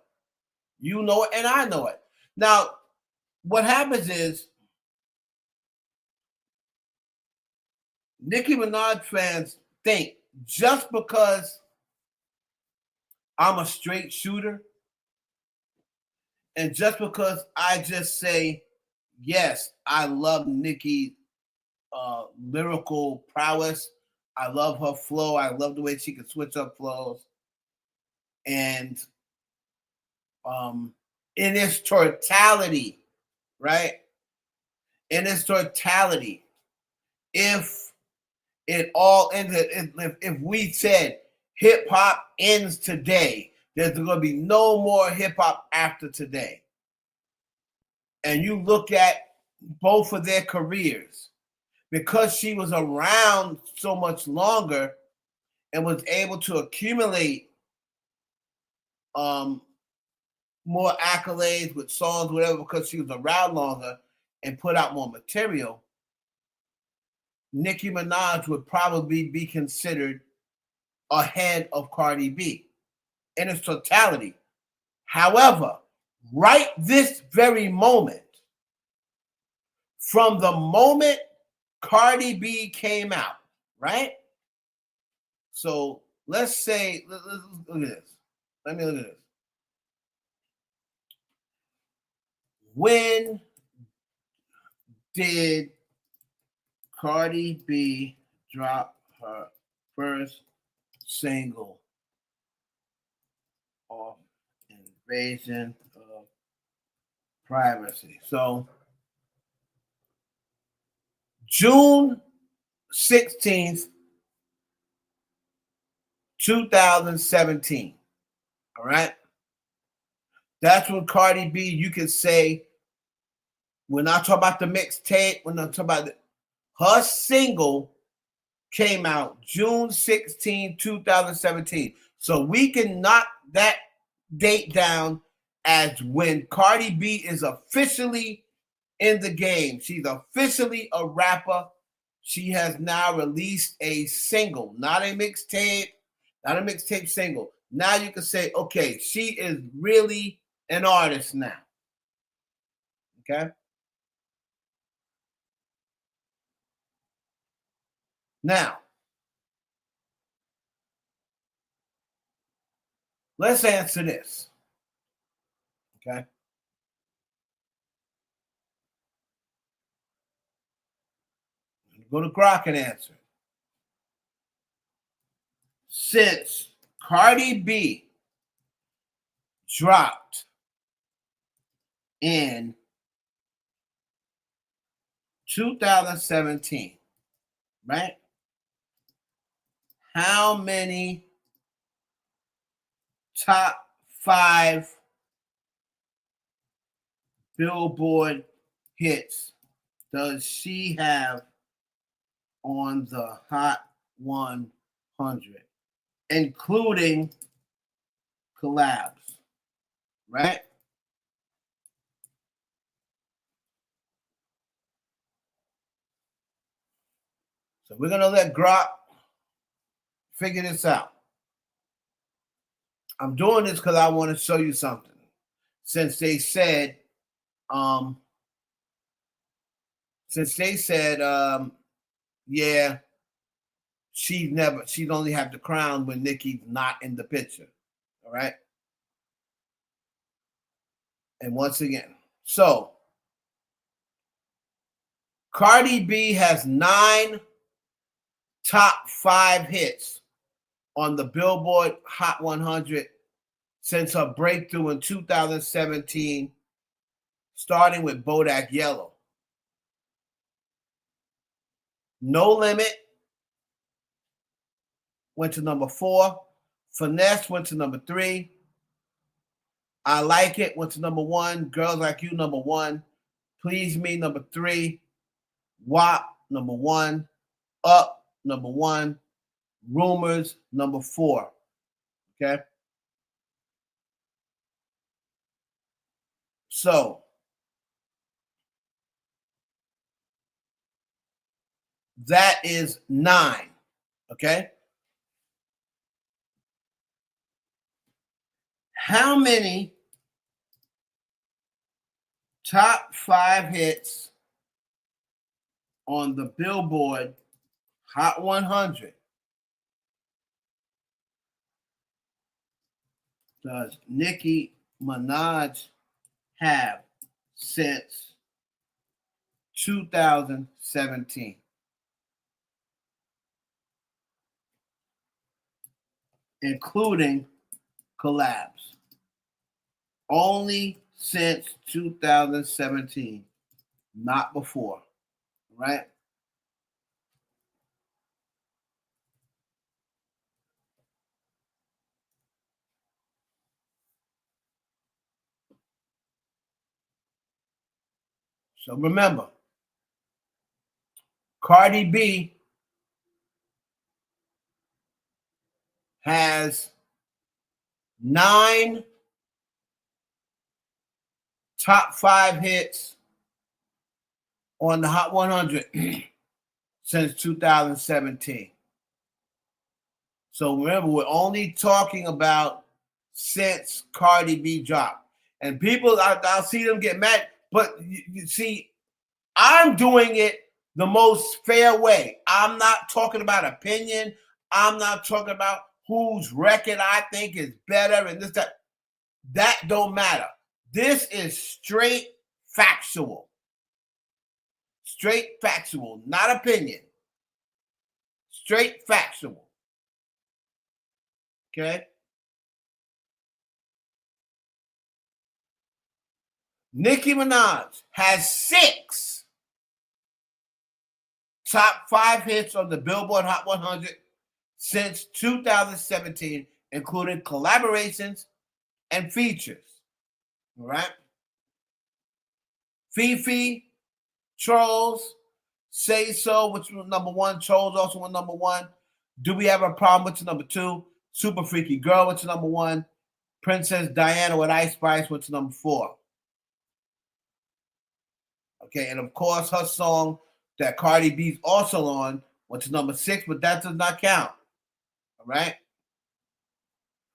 You know it, and I know it. Now, what happens is, Nicki Minaj fans think just because I'm a straight shooter and just because I just say, yes, I love Nicki's lyrical prowess. I love her flow. I love the way she can switch up flows. And in its totality, right? In its totality, if it all ended, if we said hip hop ends today, there's going to be no more hip hop after today. And you look at both of their careers, because she was around so much longer and was able to accumulate more accolades with songs, whatever, because she was around longer and put out more material, Nicki Minaj would probably be considered ahead of Cardi B in its totality. However, right this very moment, from the moment Cardi B came out, right? So let's say, let's look at this. Let me look at this. When did Cardi B drop her first single off Invasion of Privacy? So June 16th, 2017. All right. That's when Cardi B, you can say, we're not talking about the mixtape, we're not talking about her single came out June 16, 2017. So we can knock that date down as when Cardi B is officially in the game. She's officially a rapper. She has now released a single, not a mixtape, not a mixtape single. Now you can say, okay, she is really an artist now. Okay? Now, let's answer this. Okay? Go to Grok and answer. Since Cardi B dropped in 2017, right? How many top 5 Billboard hits does she have on the Hot 100, including collabs, right? So we're gonna let Grok figure this out. I'm doing this because I want to show you something. Since they said, yeah, she'd only have the crown when Nicki's not in the picture. All right. And once again, so Cardi B has 9 top 5 hits on the Billboard Hot 100 since her breakthrough in 2017, starting with Bodak Yellow. No Limit went to number 4. Finesse went to number 3. I Like It went to number 1. Girls Like You, number 1. Please Me, number 3. WAP, number 1. Up, number 1. Rumors, number 4. Okay. So that is 9. Okay. How many top 5 hits on the Billboard Hot 100 does Nicki Minaj have since 2017? Including collabs. Only since 2017, not before, right? So remember, Cardi B has 9 top 5 hits on the Hot 100 since 2017. So remember, we're only talking about since Cardi B dropped. And people, I'll see them get mad, but you see, I'm doing it the most fair way. I'm not talking about opinion. I'm not talking about whose record I think is better and this, that. That don't matter. This is straight factual. Straight factual, not opinion. Straight factual. Okay? Nicki Minaj has 6 top 5 hits on the Billboard Hot 100 since 2017, including collaborations and features. All right? Fifi, Trolls, Say So, which was number 1. Trolls also went number 1. Do We Have a Problem, which is number 2. Super Freaky Girl, which is number 1. Princess Diana with Ice Spice, which is number 4. Okay, and of course, her song that Cardi B's also on, which is number 6, but that does not count. All right?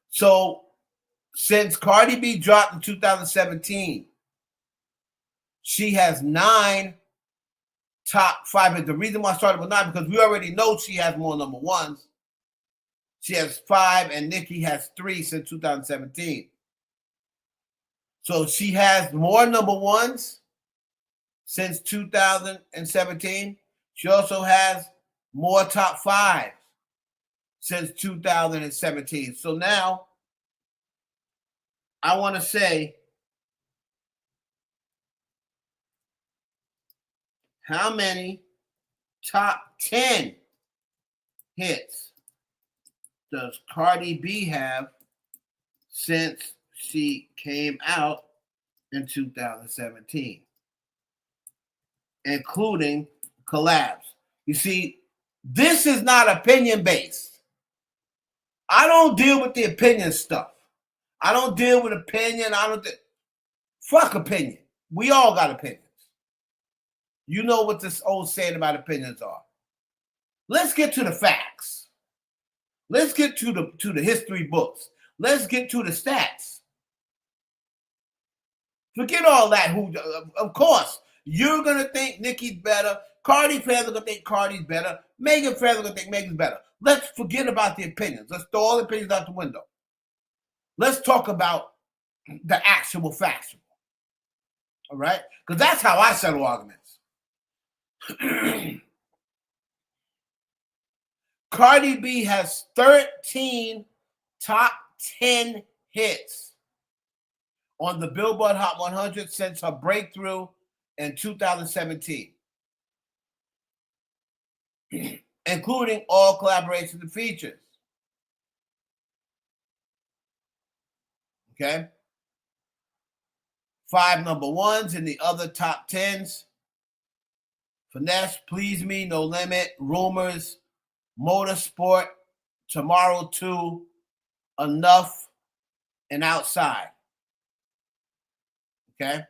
So, since Cardi B dropped in 2017, she has 9 top 5 hits. The reason why I started with 9 because we already know she has more number 1s. She has 5, and Nicki has 3 since 2017. So she has more number 1s since 2017. She also has more top 5s since 2017. So now I want to say, how many top 10 hits does Cardi B have since she came out in 2017, including collabs? You see, this is not opinion based. I don't deal with the opinion stuff. I don't deal with opinion. Fuck opinion. We all got opinions. You know what this old saying about opinions are. Let's get to the facts. Let's get to the history books. Let's get to the stats. Forget all that. Of course, you're gonna think Nicki's better. Cardi fans are gonna think Cardi's better. Megan fans are gonna think Megan's better. Let's forget about the opinions. Let's throw all the opinions out the window. Let's talk about the actual factual. All right? Because that's how I settle arguments. Cardi B has 13 top 10 hits on the Billboard Hot 100 since her breakthrough in 2017, including all collaborations and features. Okay? 5 number ones in the other top 10s. Finesse, Please Me, No Limit, Rumors, Motorsport, Tomorrow 2, Enough, and Outside. Okay?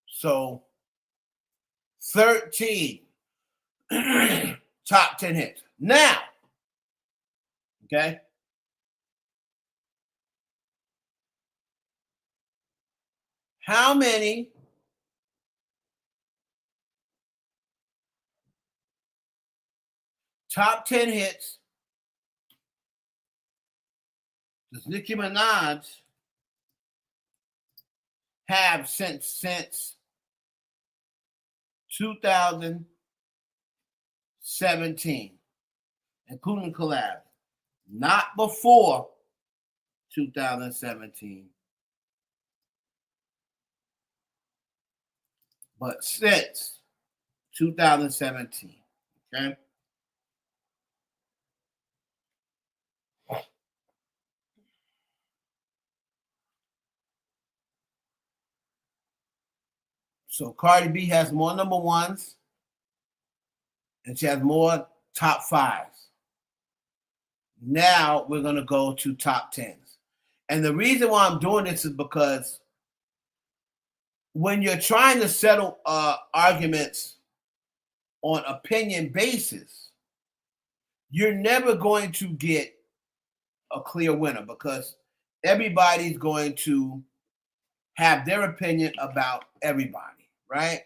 So, 13 top 10 hits. Now, okay? How many top 10 hits does Nicki Minaj have since 2017, including collab? Not before 2017, but since 2017. Okay? So Cardi B has more number ones, and she has more top 5s. Now we're going to go to top 10s. And the reason why I'm doing this is because when you're trying to settle arguments on opinion basis, you're never going to get a clear winner because everybody's going to have their opinion about everybody, right?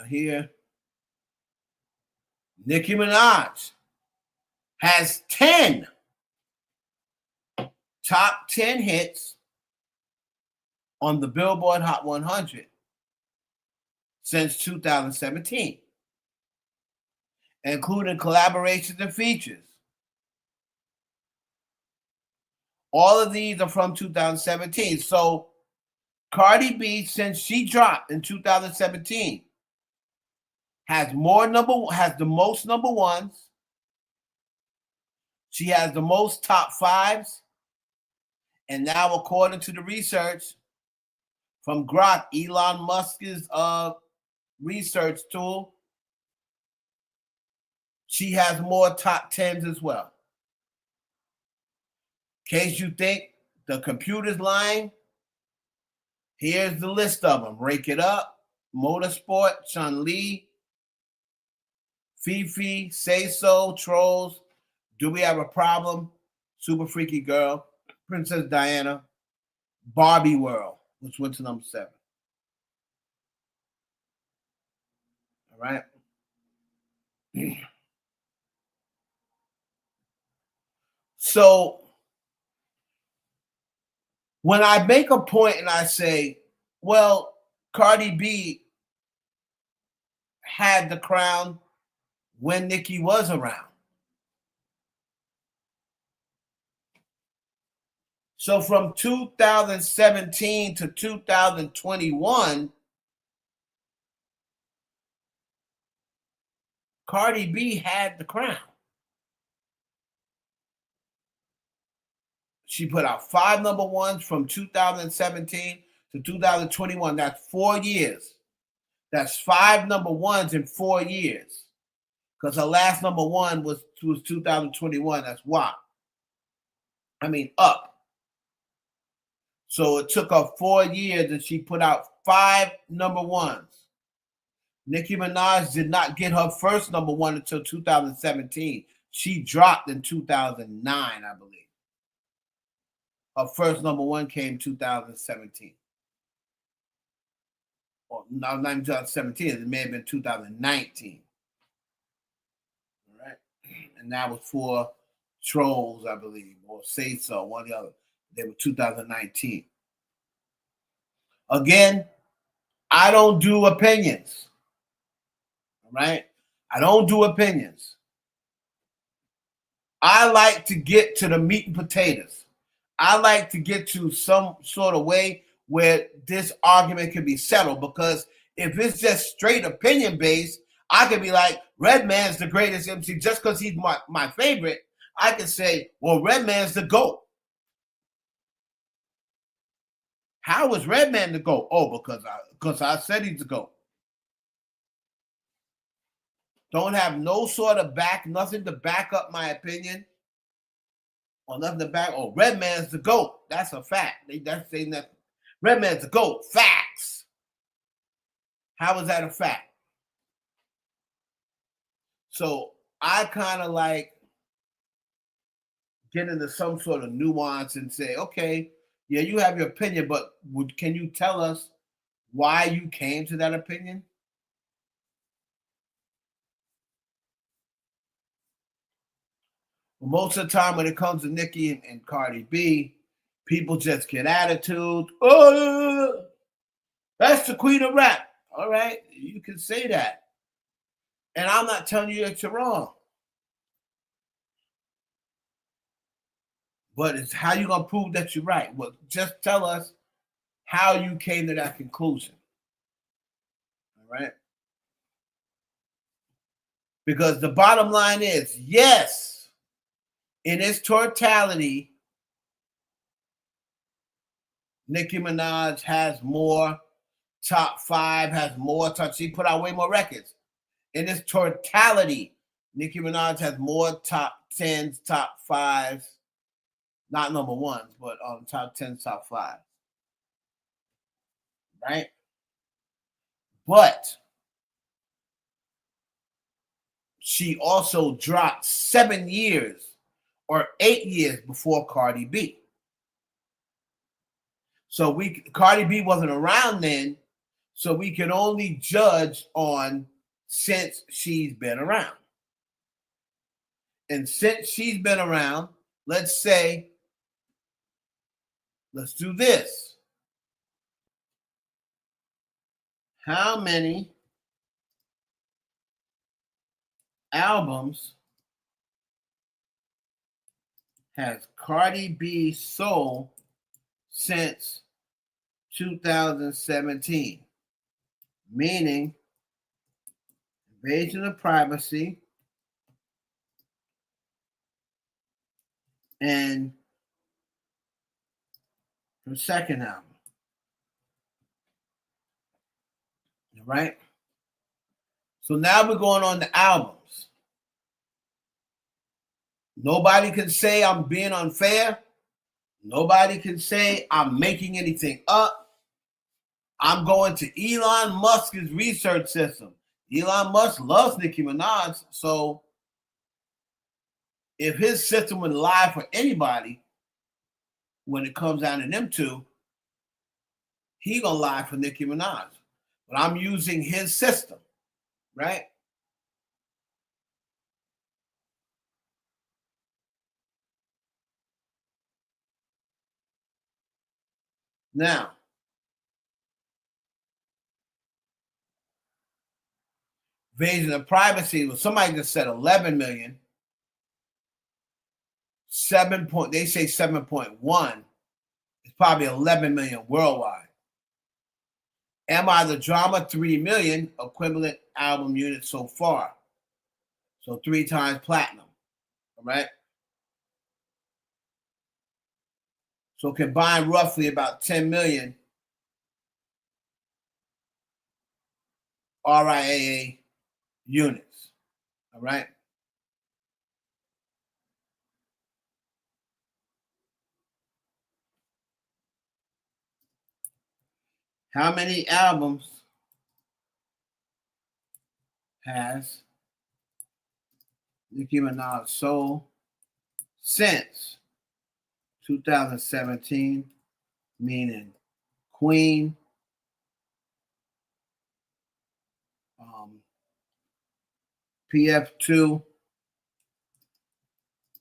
Here, Nicki Minaj has 10 top 10 hits on the Billboard Hot 100 since 2017, including collaborations and features. All of these are from 2017. So Cardi B, since she dropped in 2017, has the most number ones. She has the most top 5s. And now, according to the research from Grok, Elon Musk's research tool, she has more top 10s as well. In case you think the computer's lying, here's the list of them. Rake It Up, Motorsport, Chun-Li, Fifi, Say So, Trolls, Do We Have a Problem, Super Freaky Girl, Princess Diana, Barbie World, which went to number 7. All right. So when I make a point and I say, well, Cardi B had the crown when Nicki was around. So from 2017 to 2021, Cardi B had the crown. She put out 5 number ones from 2017 to 2021. That's 4 years. That's 5 number ones in 4 years. Because her last number one was 2021. That's why. I mean, up. So it took her 4 years and she put out 5 number ones. Nicki Minaj did not get her first number one until 2017. She dropped in 2009, I believe. Her first number one came 2017. Well, no, not 2017. It may have been 2019. All right. And that was for Trolls, I believe, or Say So, one or the other. They were 2019. Again, I don't do opinions. All right? I don't do opinions. I like to get to the meat and potatoes. I like to get to some sort of way where this argument can be settled, because if it's just straight opinion based, I could be like, Redman's the greatest MC just because he's my favorite. I can say, well, Redman's the GOAT. How is Redman the GOAT? Oh, because I said he's the GOAT. Don't have no sort of nothing to back up my opinion. Or nothing to back. Oh, Redman's the GOAT. That's a fact. That's saying that Redman's the GOAT. Facts. How is that a fact? So I kind of like get into some sort of nuance and say, okay, yeah, you have your opinion, but can you tell us why you came to that opinion? Well, most of the time when it comes to Nicki and Cardi B, people just get attitude. Oh, that's the queen of rap. All right, you can say that. And I'm not telling you that you're wrong. But it's how you going to prove that you're right. Well, just tell us how you came to that conclusion. All right? Because the bottom line is, yes, in its totality, Nicki Minaj has more top 5, has more touch. She put out way more records. In its totality, Nicki Minaj has more top 10s, top 5s, not number ones, but top 10s, top 5. Right? But she also dropped 7 years or 8 years before Cardi B. So Cardi B wasn't around then, so we can only judge on since she's been around. And since she's been around, let's do this. How many albums has Cardi B sold since 2017? Meaning, invasion of privacy and her second album. All right? So now we're going on the albums. Nobody can say I'm being unfair. Nobody can say I'm making anything up. I'm going to Elon Musk's research system. Elon Musk loves Nicki Minaj, so if his system would lie for anybody when it comes down to them two, he gonna lie for Nicki Minaj. But I'm using his system, right? Now, invasion of privacy, well, somebody just said 11 million. They say 7.1. It's probably 11 million worldwide. Am I the Drama? 3 million equivalent album units so far. So 3 times platinum. All right. So combined roughly about 10 million RIAA units. All right. How many albums has Nicki Minaj sold since 2017? Meaning Queen, PF2,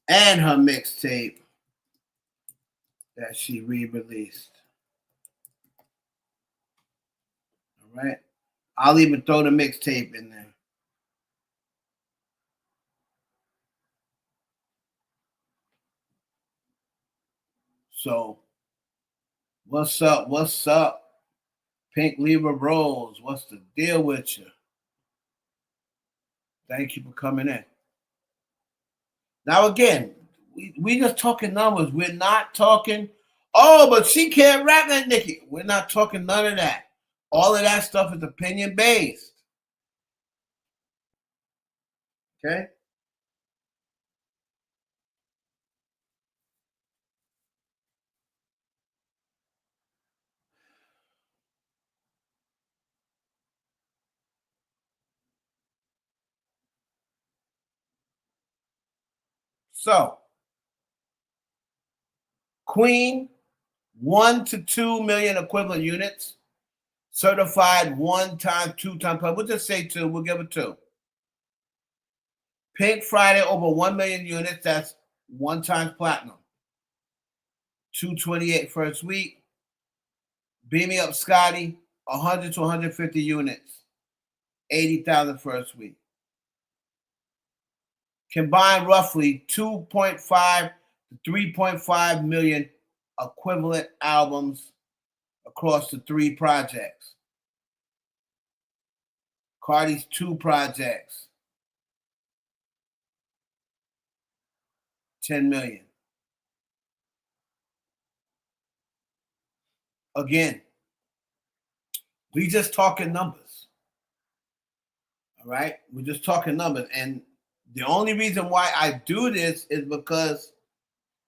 and her mixtape that she re-released. All right. I'll even throw the mixtape in there. So, what's up? What's up? Pink Libra Rose, what's the deal with you? Thank you for coming in. Now, again, we just talking numbers. We're not talking, oh, but she can't rap like Nicki. We're not talking none of that. All of that stuff is opinion based. Okay? So, Queen, 1 to 2 million equivalent units. Certified 1 time, 2 time. We'll just say 2. We'll give it 2. Pink Friday, over 1 million units. That's 1 time platinum. 228 first week. Beam Me Up Scotty, 100 to 150 units. 80,000 first week. Combined roughly 2.5 to 3.5 million equivalent albums across the 3 projects. Cardi's 2 projects. 10 million. Again, we just talking numbers. All right? We're just talking numbers. And the only reason why I do this is because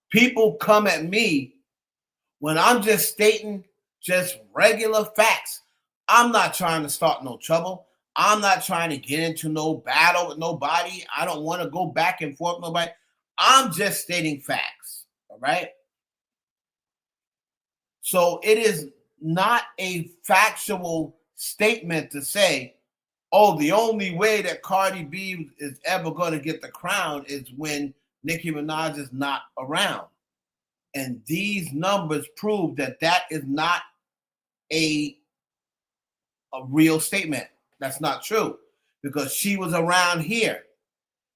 people come at me when I'm just stating just regular facts. I'm not trying to start no trouble. I'm not trying to get into no battle with nobody. I don't want to go back and forth with nobody. I'm just stating facts. All right? So it is not a factual statement to say, oh, the only way that Cardi B is ever going to get the crown is when Nicki Minaj is not around. And these numbers prove that that is not a real statement. That's not true, because she was around here.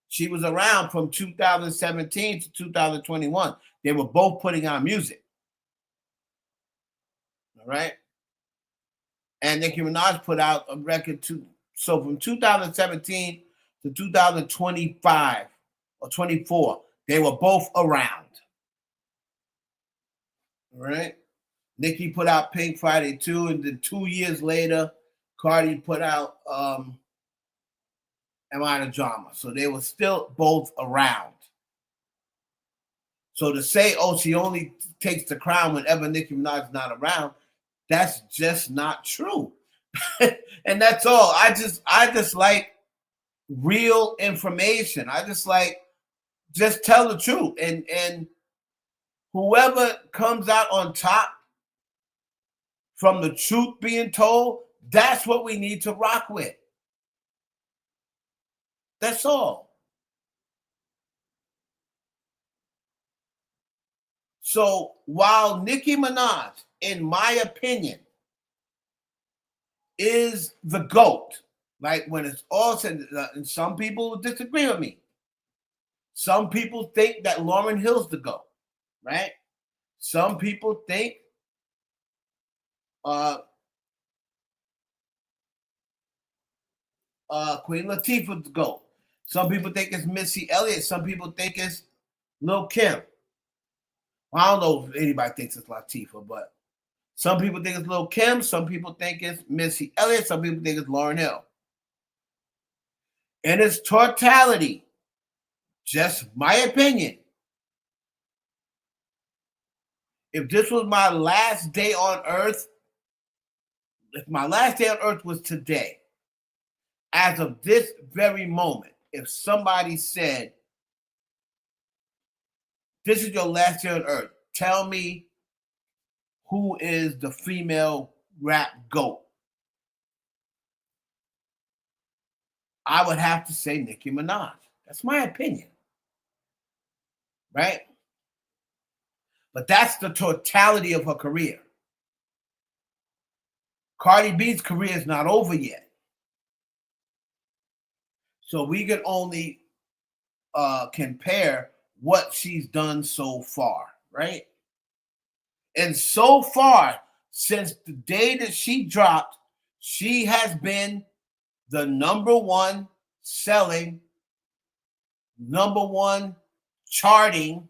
She was around from 2017 to 2021. They were both putting out music. All right? And Nicki Minaj put out a record too. So from 2017 to 2025 or 24, they were both around. All right? Nicki put out Pink Friday 2, and then 2 years later, Cardi put out Am I the Drama? So they were still both around. So to say, oh, she only takes the crown whenever Nicki Minaj is not around, that's just not true. And that's all. I just like real information. I just tell the truth. And whoever comes out on top from the truth being told, that's what we need to rock with. That's all. So while Nicki Minaj, in my opinion, is the GOAT, like when it's all said, and some people disagree with me. Some people think that Lauryn Hill's the GOAT, right? Some people think Queen Latifah's the GOAT. Some people think it's Missy Elliott. Some people think it's Lil' Kim. Well, I don't know if anybody thinks it's Latifah, but some people think it's Lil' Kim. Some people think it's Missy Elliott. Some people think it's Lauryn Hill. in its totality, just my opinion, if this was my last day on earth, if my last day on earth was today, as of this very moment, if somebody said, this is your last day on earth, tell me who is the female rap GOAT, I would have to say Nicki Minaj. That's my opinion. Right? But that's the totality of her career. Cardi B's career is not over yet. So we can only compare what she's done so far, right? And so far, since the day that she dropped, she has been the number one selling, number one charting,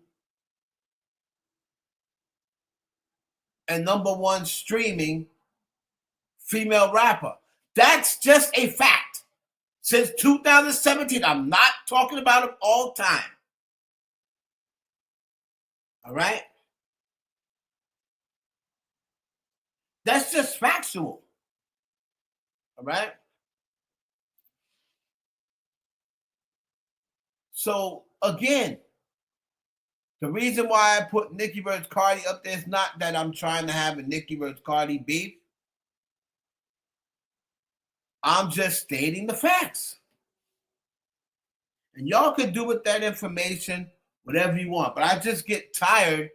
and number one streaming female rapper. That's just a fact. Since 2017, I'm not talking about it all time. All right? That's just factual. All right? So, again, the reason why I put Nicki versus Cardi up there is not that I'm trying to have a Nicki versus Cardi beef. I'm just stating the facts. And y'all can do with that information whatever you want. But I just get tired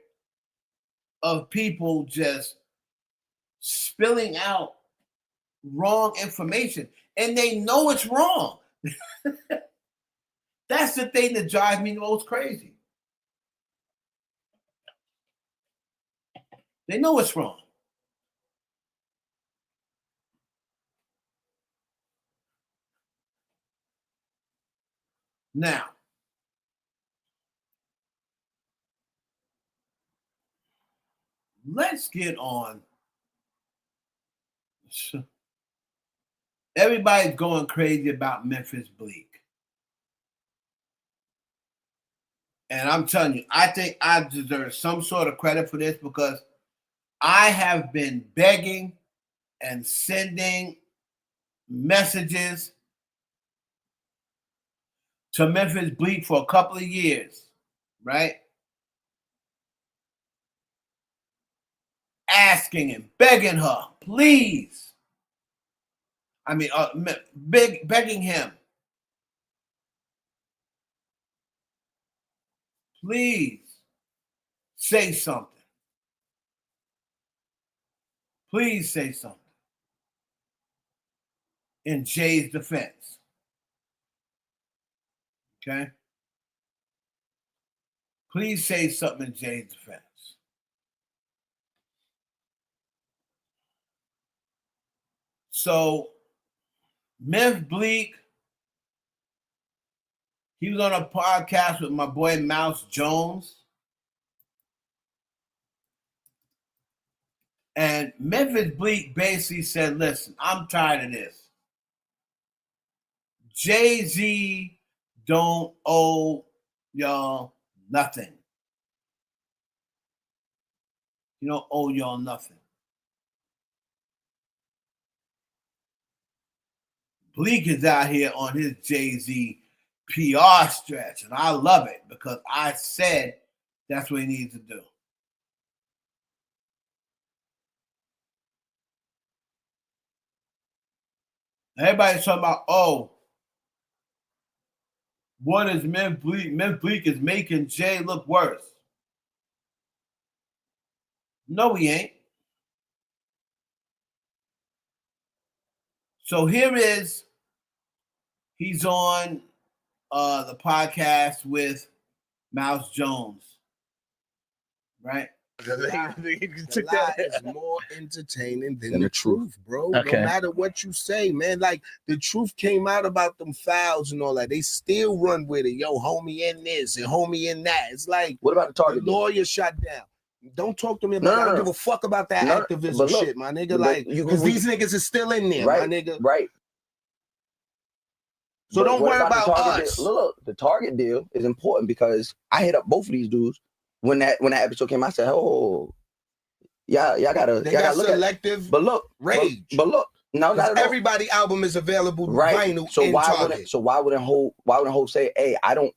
of people just spilling out wrong information. And they know it's wrong. That's the thing that drives me the most crazy. They know it's wrong. Now, let's get on. Everybody's going crazy about Memphis Bleek. And I'm telling you, I think I deserve some sort of credit for this because I have been begging and sending messages to Memphis Bleek for a couple of years, right? Asking and begging her, please. I mean, begging him, please say something. Please say something in Jay's defense. Okay? Please say something in Jay's defense. So, Memphis Bleek, he was on a podcast with my boy Mouse Jones. And Memphis Bleek basically said, listen, I'm tired of this. Jay-Z don't owe y'all nothing. He don't owe y'all nothing. Bleek is out here on his Jay-Z PR stretch, and I love it because I said that's what he needs to do. Everybody's talking about, oh, what is Memphis Bleek? Memphis Bleek is making Jay look worse. No, he ain't. So here is, he's on the podcast with Mouse Jones, right? The lie is more entertaining than the truth, bro. Okay. No matter what you say, man. Like, the truth came out about them fouls and all that. They still run with it. Yo, homie in this and homie in that. It's like, what about the target? The lawyer shut down. Don't talk to me about that. I don't give a fuck about that activism shit, my nigga. Like, because these niggas are still in there, right, my nigga. Right. So But don't what worry the about Target us. deal? Look, the Target deal is important because I hit up both of these dudes when that episode came. I said, "Oh, y'all gotta They y'all got gotta look at." selective But look, rage. But look, no, not at all. Everybody album is available Right. vinyl So in why Target. wouldn't Hope say, "Hey, I don't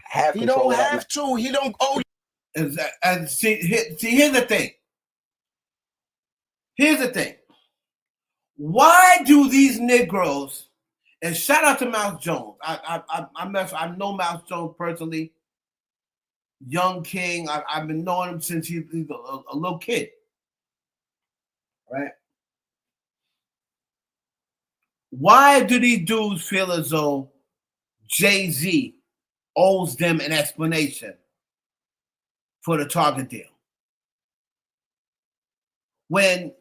have He control don't of that." have to. He don't owe you. And see, here's the thing. Here's the thing. Why do these Negroes? And shout out to Mouse Jones. I know Mouse Jones personally. Young King. I've been knowing him since he's a little kid. Right? Why do these dudes feel as though Jay-Z owes them an explanation for the Target deal? When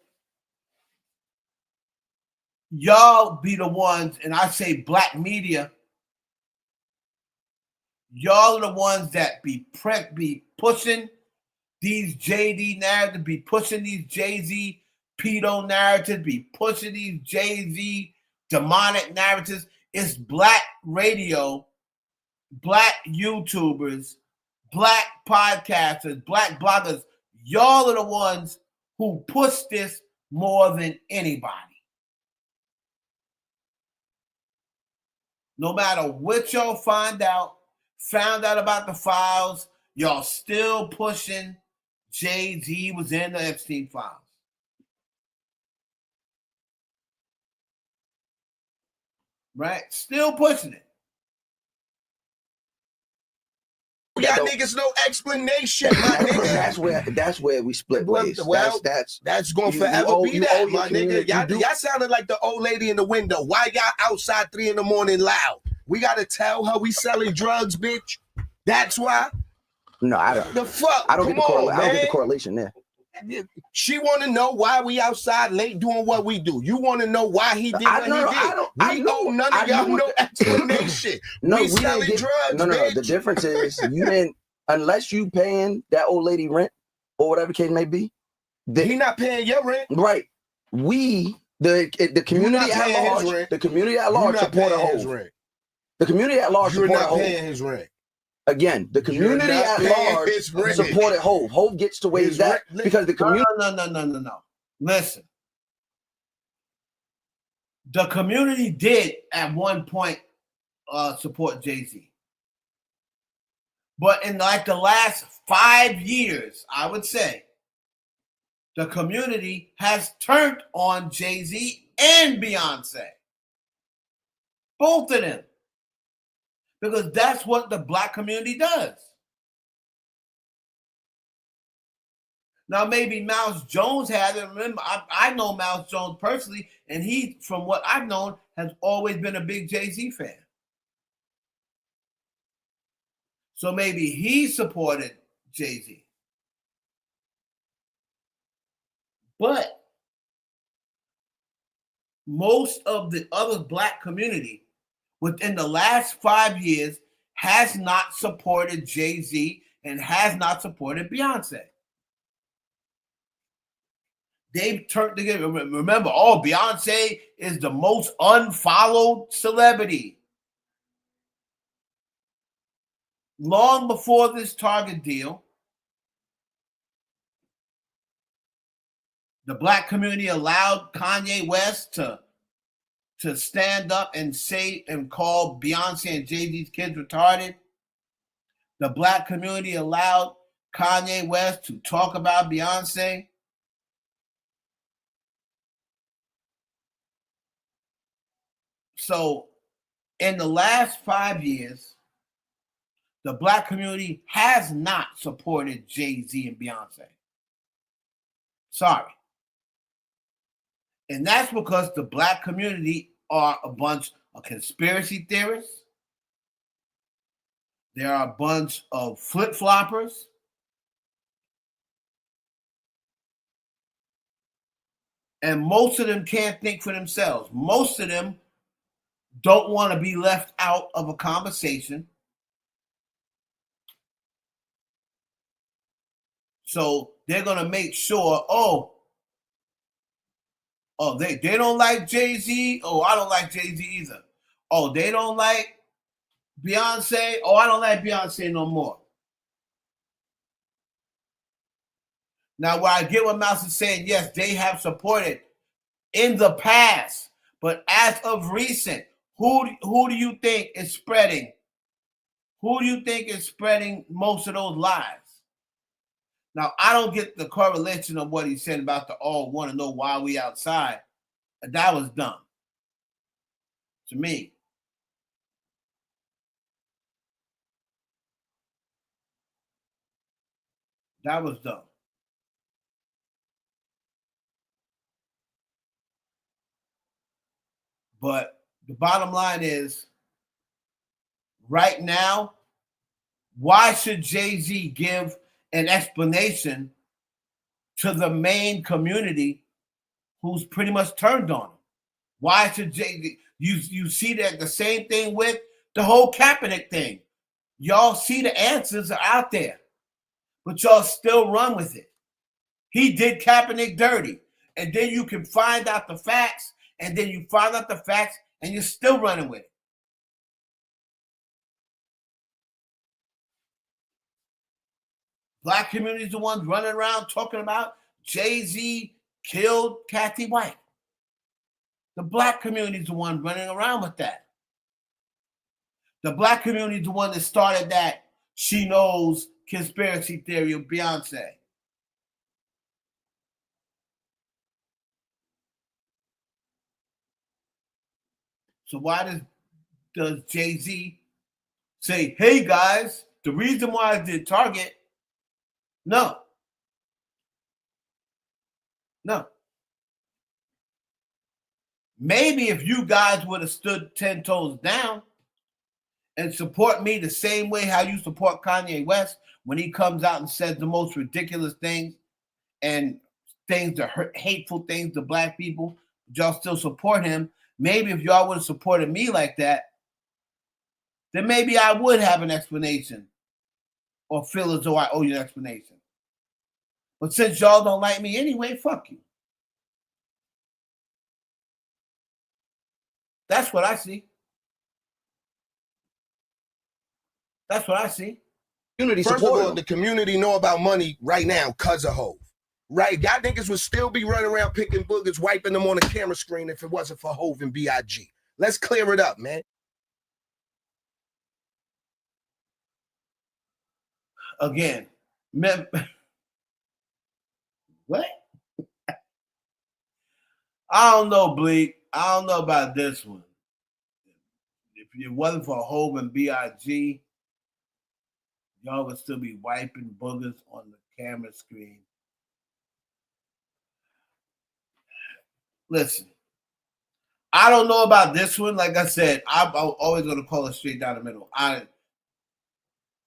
y'all be the ones, and I say black media, y'all are the ones that be pushing these JD narratives, be pushing these Jay-Z pedo narratives, be pushing these Jay-Z demonic narratives. It's black radio, black YouTubers, black podcasters, black bloggers. Y'all are the ones who push this more than anybody. No matter what y'all found out about the files, y'all still pushing Jay-Z was in the Epstein files. Right? Still pushing it. Y'all niggas no explanation, my nigga. That's where we split ways. Well, that's going to forever be that, my nigga. Y'all sounded like the old lady in the window. Why y'all outside 3 a.m. loud? We got to tell her we selling drugs, bitch. That's why. No, I don't. The fuck? I don't get the man. correlation there. She want to know why we outside late doing what we do. You want to know why he did what he did. We owe none of y'all no explanation. No, we selling drugs, no. bitch. The difference is you didn't, unless you paying that old lady rent or whatever case may be. He not paying your rent. Right. We, the community at large, the community at large supported Hov. The community at large supported Hov. You're not paying his rent. Again, the community at large supported Hov. Hov gets to wage that because the community. No. Listen. The community did at one point support Jay-Z. But in like the last 5 years, I would say, the community has turned on Jay-Z and Beyonce. Both of them. Because that's what the black community does. Now, maybe Mouse Jones had it. Remember, I know Mouse Jones personally, and he, from what I've known, has always been a big Jay-Z fan. So maybe he supported Jay-Z. But most of the other black community within the last 5 years has not supported Jay-Z and has not supported Beyonce. They've turned together. Remember, Beyonce is the most unfollowed celebrity. Long before this Target deal, the black community allowed Kanye West to stand up and say and call Beyonce and Jay-Z's kids retarded. The black community allowed Kanye West to talk about Beyonce. So in the last 5 years, the black community has not supported Jay-Z and Beyonce. Sorry. And that's because the black community are a bunch of conspiracy theorists. There are a bunch of flip-floppers. And most of them can't think for themselves. Most of them don't want to be left out of a conversation. So they're going to make sure, they don't like Jay-Z. Oh, I don't like Jay-Z either. Oh, they don't like Beyonce? Oh, I don't like Beyonce no more. Now, where I get what Mouse is saying, yes, they have supported in the past, but as of recent, who do you think is spreading? Who do you think is spreading most of those lies? Now, I don't get the correlation of what he said about the all want to know why we outside. That was dumb to me. That was dumb. But the bottom line is, right now, why should Jay-Z give an explanation to the main community who's pretty much turned on him? Why should Jay-Z? You see that the same thing with the whole Kaepernick thing. Y'all see the answers are out there, but y'all still run with it. He did Kaepernick dirty, and then you can find out the facts, and then you find out the facts, and you're still running with it. Black community is the ones running around talking about Jay-Z killed Kathy White. The black community is the one running around with that. The black community is the one that started that she knows conspiracy theory of Beyonce. So why does Jay-Z say, hey guys, the reason why I did Target? No. Maybe if you guys would have stood 10 toes down and support me the same way how you support Kanye West when he comes out and says the most ridiculous things and things that hurt, hateful things to black people, y'all still support him. Maybe if y'all would have supported me like that, then maybe I would have an explanation or feel as though I owe you an explanation. But since y'all don't like me anyway, fuck you. That's what I see. That's what I see. First of all, the community know about money right now because of Hov. Right? Y'all niggas would still be running around picking boogers, wiping them on the camera screen if it wasn't for Hov and B.I.G. Let's clear it up, man. Again, what? I don't know, Bleek. I don't know about this one. If it wasn't for Hov and B.I.G., y'all would still be wiping boogers on the camera screen. Listen, I don't know about this one. Like I said, I'm always going to call it straight down the middle.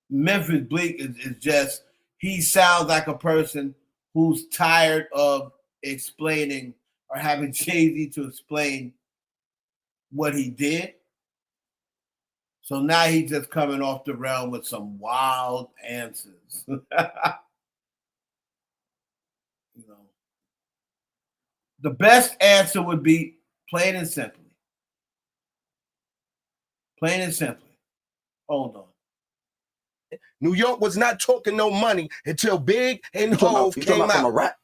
Memphis Bleek is just, he sounds like a person who's tired of explaining or having Jay-Z to explain what he did. So now he's just coming off the realm with some wild answers. The best answer would be plain and simply. Plain and simply. Hold on. New York was not talking no money until Big and Hov came out.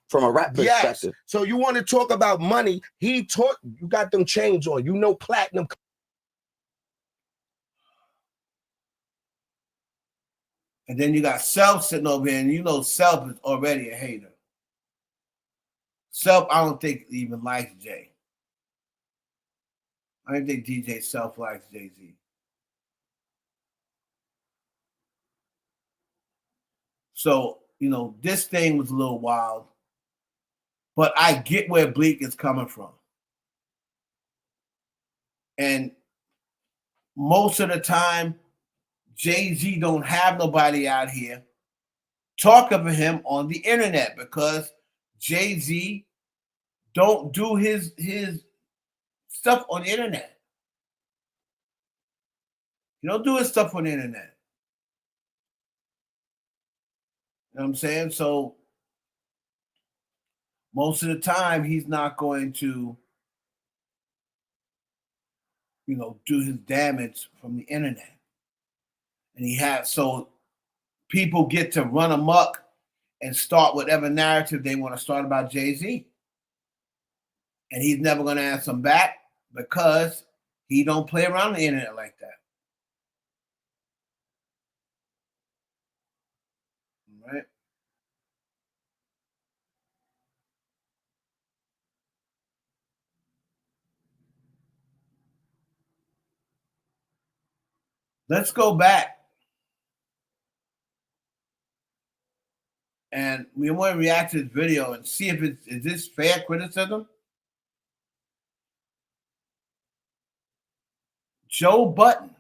From a rap perspective. Yes. So you want to talk about money? He taught you got them chains on. You know platinum. And then you got Self sitting over here, and you know Self is already a hater. Self, I don't think even likes Jay. I don't think DJ Self likes Jay-Z. So, this thing was a little wild, but I get where Bleek is coming from. And most of the time, Jay-Z don't have nobody out here talking for him on the internet because Jay-Z don't do his stuff on the internet. He don't do his stuff on the internet. You know what I'm saying? So most of the time, he's not going to do his damage from the internet. And so people get to run amok and start whatever narrative they want to start about Jay-Z. And he's never going to answer them back because he don't play around the internet like that. All right? Let's go back. And we want to react to this video and see if is this fair criticism? Joe Budden.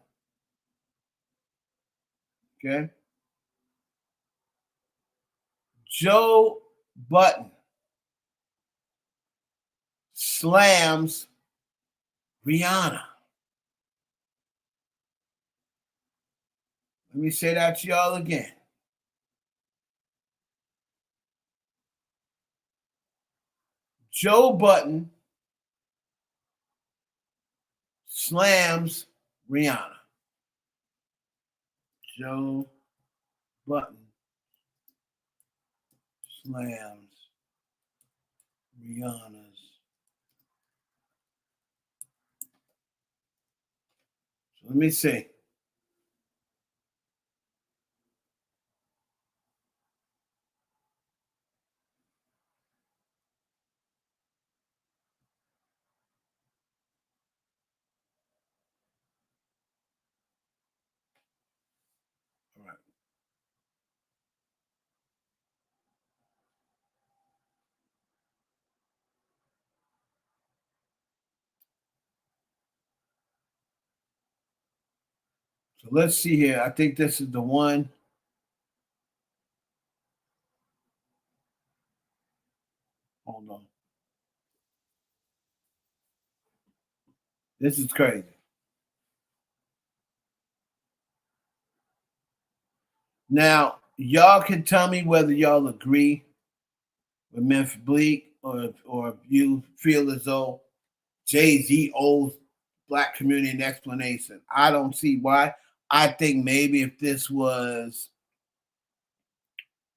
Okay. Joe Budden slams Rihanna. Let me say that to y'all again. Joe Budden slams Rihanna. Joe Budden slams Rihanna's. So let me see. So let's see here. I think this is the one. Hold on. This is crazy. Now, y'all can tell me whether y'all agree with Memphis Bleek or if you feel as though Jay-Z owes Black community an explanation. I don't see why. I think maybe if this was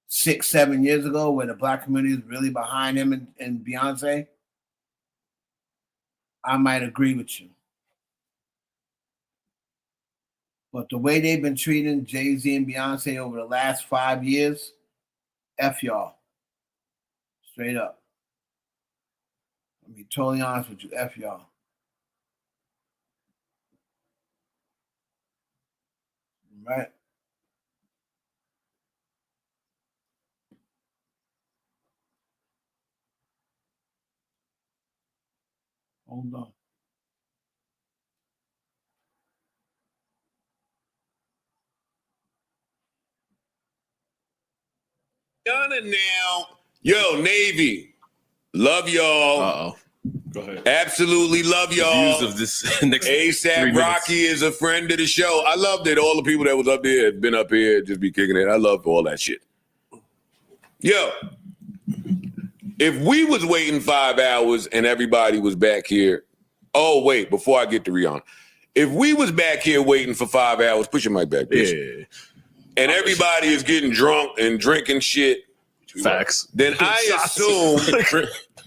6-7 years ago where the Black community is really behind him and Beyonce, I might agree with you. But the way they've been treating Jay-Z and Beyonce over the last 5 years, F y'all. Straight up. I'll be totally honest with you, F y'all. Right? Hold on. Donna now. Yo, Navy. Love y'all. Uh-oh. Go ahead. Absolutely love y'all. Views of this next 3 ASAP minutes. Rocky is a friend of the show. I love that all the people that was up there have been up here, just be kicking it. I love all that shit. Yo, if we was waiting 5 hours and everybody was back here, oh wait, before I get to Rihanna, if we was back here waiting for 5 hours, push your mic back, bitch. Yeah. And everybody is getting drunk and drinking shit. Facts. Then I assume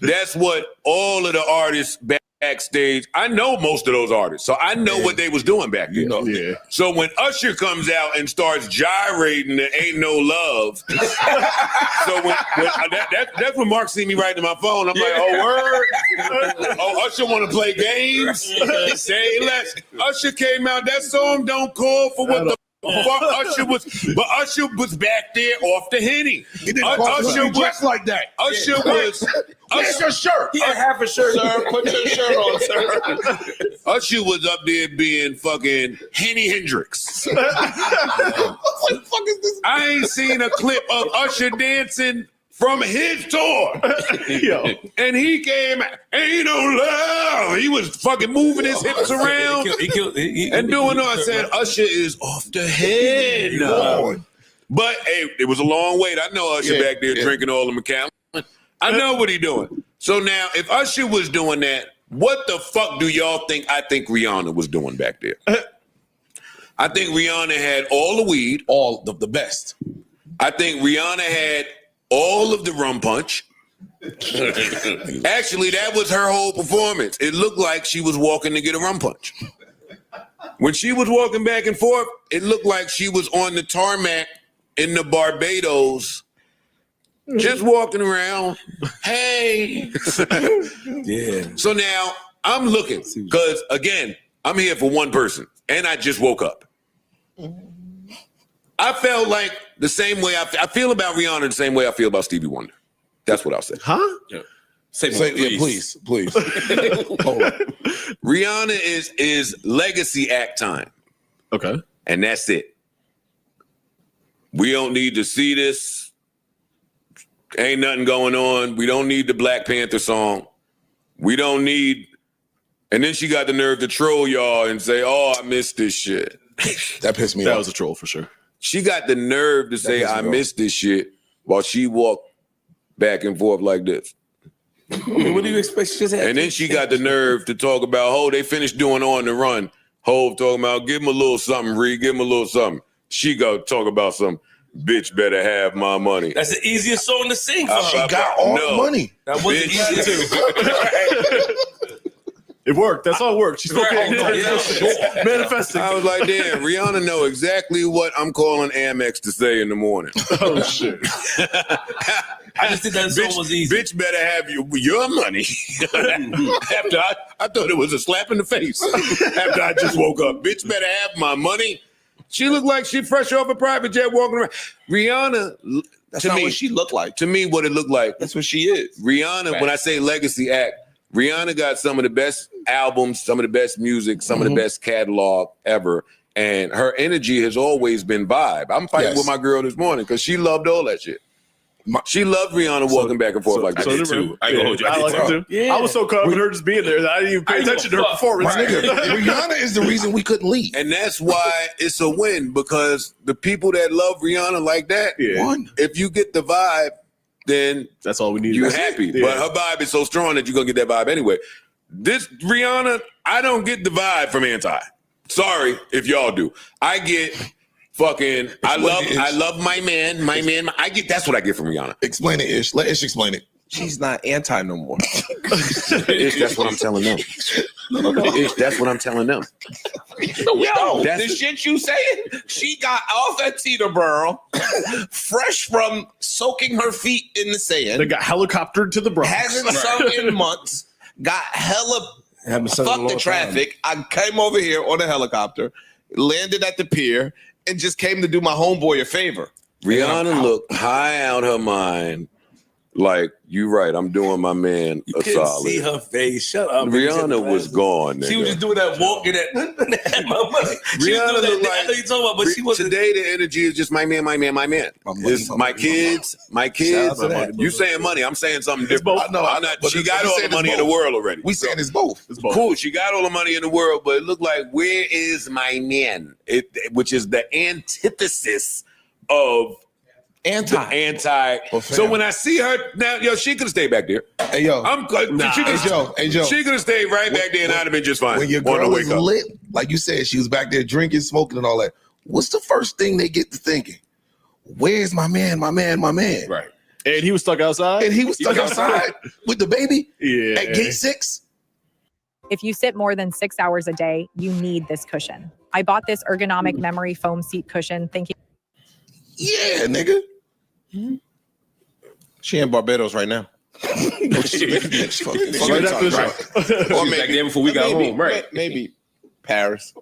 that's what all of the artists backstage. I know most of those artists, so I know what they was doing back there. Yeah. So when Usher comes out and starts gyrating, there ain't no love. So when that's when Mark see me writing to my phone. I'm like, oh word, oh Usher want to play games. Say less. Usher came out. That song don't call for what the. Usher was back there off the Henny. Usher was dressed like that. Usher was. Where's your shirt? He had half a shirt. Sir, put your shirt on, sir. Usher was up there being fucking Henny Hendrix. What the fuck is this? I ain't seen a clip of Usher dancing from his tour. Yo. And he came, ain't no love. He was fucking moving his hips around and doing all. I said, Usher is off the head. But hey, it was a long wait. I know Usher back there drinking all the McAllen. I know what he doing. So now, if Usher was doing that, What the fuck do y'all think I think Rihanna was doing back there? I think Rihanna had all the weed. All the best. I think Rihanna had all of the rum punch. Actually, that was her whole performance. It looked like she was walking to get a rum punch. When she was walking back and forth, it looked like she was on the tarmac in the Barbados, just walking around. Hey. Yeah. So now I'm looking, because again, I'm here for one person, and I just woke up. I felt like the same way I feel about Rihanna, the same way I feel about Stevie Wonder. That's what I'll say. Huh? Yeah. Please. Hold on. Rihanna is legacy act time. Okay. And that's it. We don't need to see this. Ain't nothing going on. We don't need the Black Panther song. We don't need. And then she got the nerve to troll y'all and say, "Oh, I missed this shit." That pissed me off. That was a troll for sure. She got the nerve to say, "I missed this shit," while she walked back and forth like this. I mean, what do you expect? She just had And then she got the nerve to talk about, oh, they finished doing On the Run. Hov talking about, give him a little something, Reed, give him a little something. She go talk about some, bitch better have my money. That's the easiest song to sing for She her. got all the money. That wasn't easy too. It worked. That's all it worked. She spoke manifesting. I was like, damn, Rihanna know exactly what I'm calling Amex to say in the morning. Oh, shit. I just think that song was easy. Bitch better have your money. After I thought it was a slap in the face. After I just woke up. Bitch better have my money. She looked like she fresh off a private jet walking around. Rihanna, That's not what she looked like. To me, what it looked like. That's what she is. Rihanna, when I say legacy act, Rihanna got some of the best albums, some of the best music, some of the best catalog ever. And her energy has always been vibe. I'm fighting with my girl this morning because she loved all that shit. She loved Rihanna walking back and forth like that. So did too. I like it too. Yeah. I was so caught up with her just being there that I didn't even pay attention to her performance. Right. Rihanna is the reason we couldn't leave. And that's why it's a win, because the people that love Rihanna like that, if you get the vibe, then that's all we need. You're happy. Yeah. But her vibe is so strong that you're going to get that vibe anyway. This Rihanna, I don't get the vibe from Anti. Sorry if y'all do. I get fucking, I love my man. I get, that's what I get from Rihanna. Explain it, Ish. Let Ish explain it. She's not anti no more. Ish, that's what I'm telling them. Ish, that's what I'm telling them. Yo, the shit you saying? She got off at Teterboro, fresh from soaking her feet in the sand. They got helicoptered to the Bronx. Hasn't sung in months. Got hella fuck the traffic. I came over here on a helicopter, landed at the pier, and just came to do my homeboy a favor. Rihanna looked high out her mind. Like, you right, I'm doing my man You a couldn't solid. see her face. Shut up. Rihanna was gone. She was nigga. just doing that walking at my money. She was Rihanna doing looked that. I know you're talking about, but she wasn't. Today the energy is just my man. It's my kids. Shout out to that. You saying money? I'm saying something different. I know. I'm not. But She got we all saying the money it's in the both. world already. We saying it's both. Cool. She got all the money in the world, but it looked like where is my man? Which is the antithesis of anti. So when I see her now, yo, she could have stayed back there. Hey yo, Hey Joe. She could have stayed right back there, and I'd have been just fine. When your On the girl wake is up. lit, like you said, she was back there drinking, smoking, and all that. What's the first thing they get to thinking? Where's my man? Right. And he was stuck outside? And he was stuck outside with the baby Yeah. at gate 6? If you sit more than 6 hours a day, you need this cushion. I bought this ergonomic memory foam seat cushion thinking. Yeah, nigga. She in Barbados right now. Right after the show. Or Back there before we got home, right? Maybe Paris.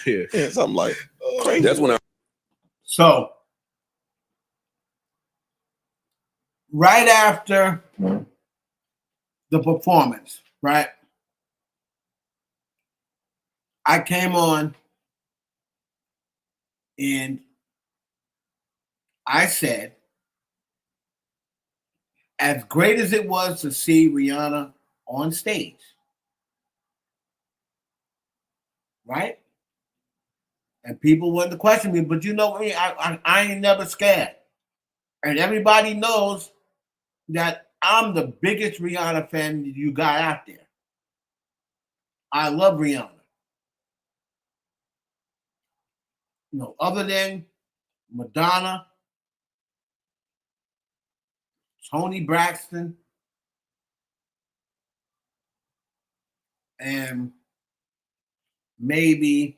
Yeah. Something like crazy. That's when I. So, right after the performance, right? I came on and I said, as great as it was to see Rihanna on stage, right? And people wanted to question me, but you know me, I ain't never scared. And everybody knows that I'm the biggest Rihanna fan you got out there. I love Rihanna. You know, other than Madonna, Toni Braxton, and maybe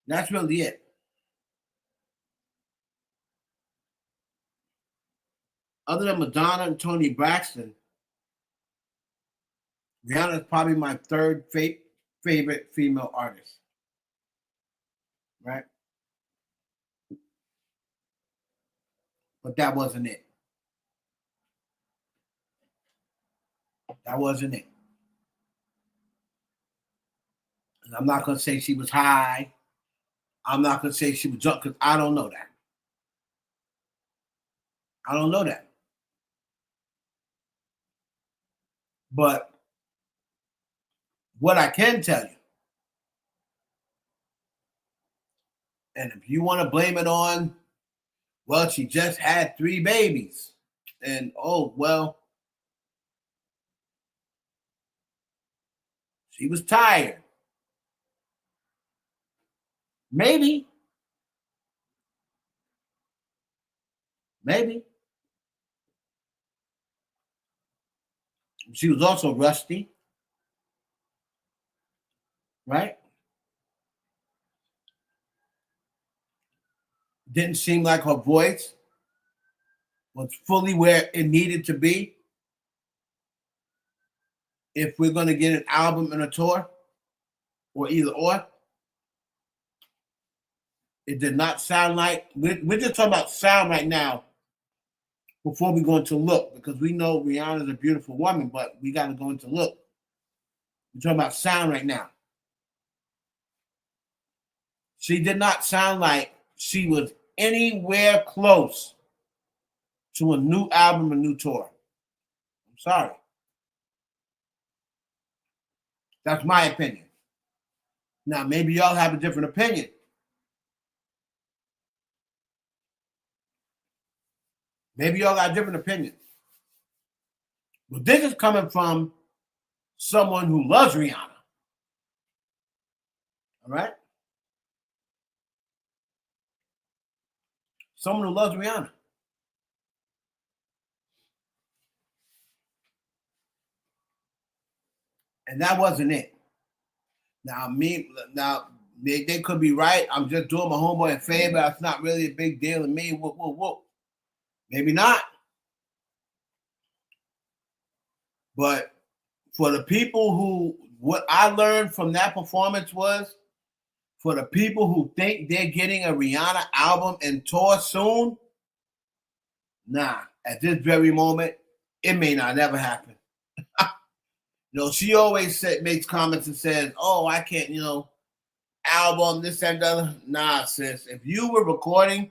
that's really it. Other than Madonna and Toni Braxton, Rihanna is probably my third favorite female artist. Right? But that wasn't it. That wasn't it. And I'm not going to say she was high. I'm not going to say she was drunk because I don't know that. I don't know that. But what I can tell you, and if you want to blame it on, well, she just had 3 babies. And, oh, well, she was tired. Maybe. Maybe. She was also rusty. Right? Didn't seem like her voice was fully where it needed to be. If we're going to get an album and a tour, or either or, it did not sound like, we're just talking about sound right now before we go into look, because we know Rihanna's a beautiful woman, but we got to go into look. We're talking about sound right now. She did not sound like she was anywhere close to a new album, a new tour. I'm sorry. That's my opinion. Now, maybe y'all have a different opinion. Maybe y'all got a different opinion. But this is coming from someone who loves Rihanna. All right? Someone who loves Rihanna. And that wasn't it. Now, they could be right. I'm just doing my homeboy a favor. That's not really a big deal to me. Whoop, whoop, whoop. Maybe not. But for the people who, what I learned from that performance was, for the people who think they're getting a Rihanna album and tour soon, nah, at this very moment, it may not ever happen. You know, she always makes comments and says, oh, I can't, album, this, and the other. Nah, sis, if you were recording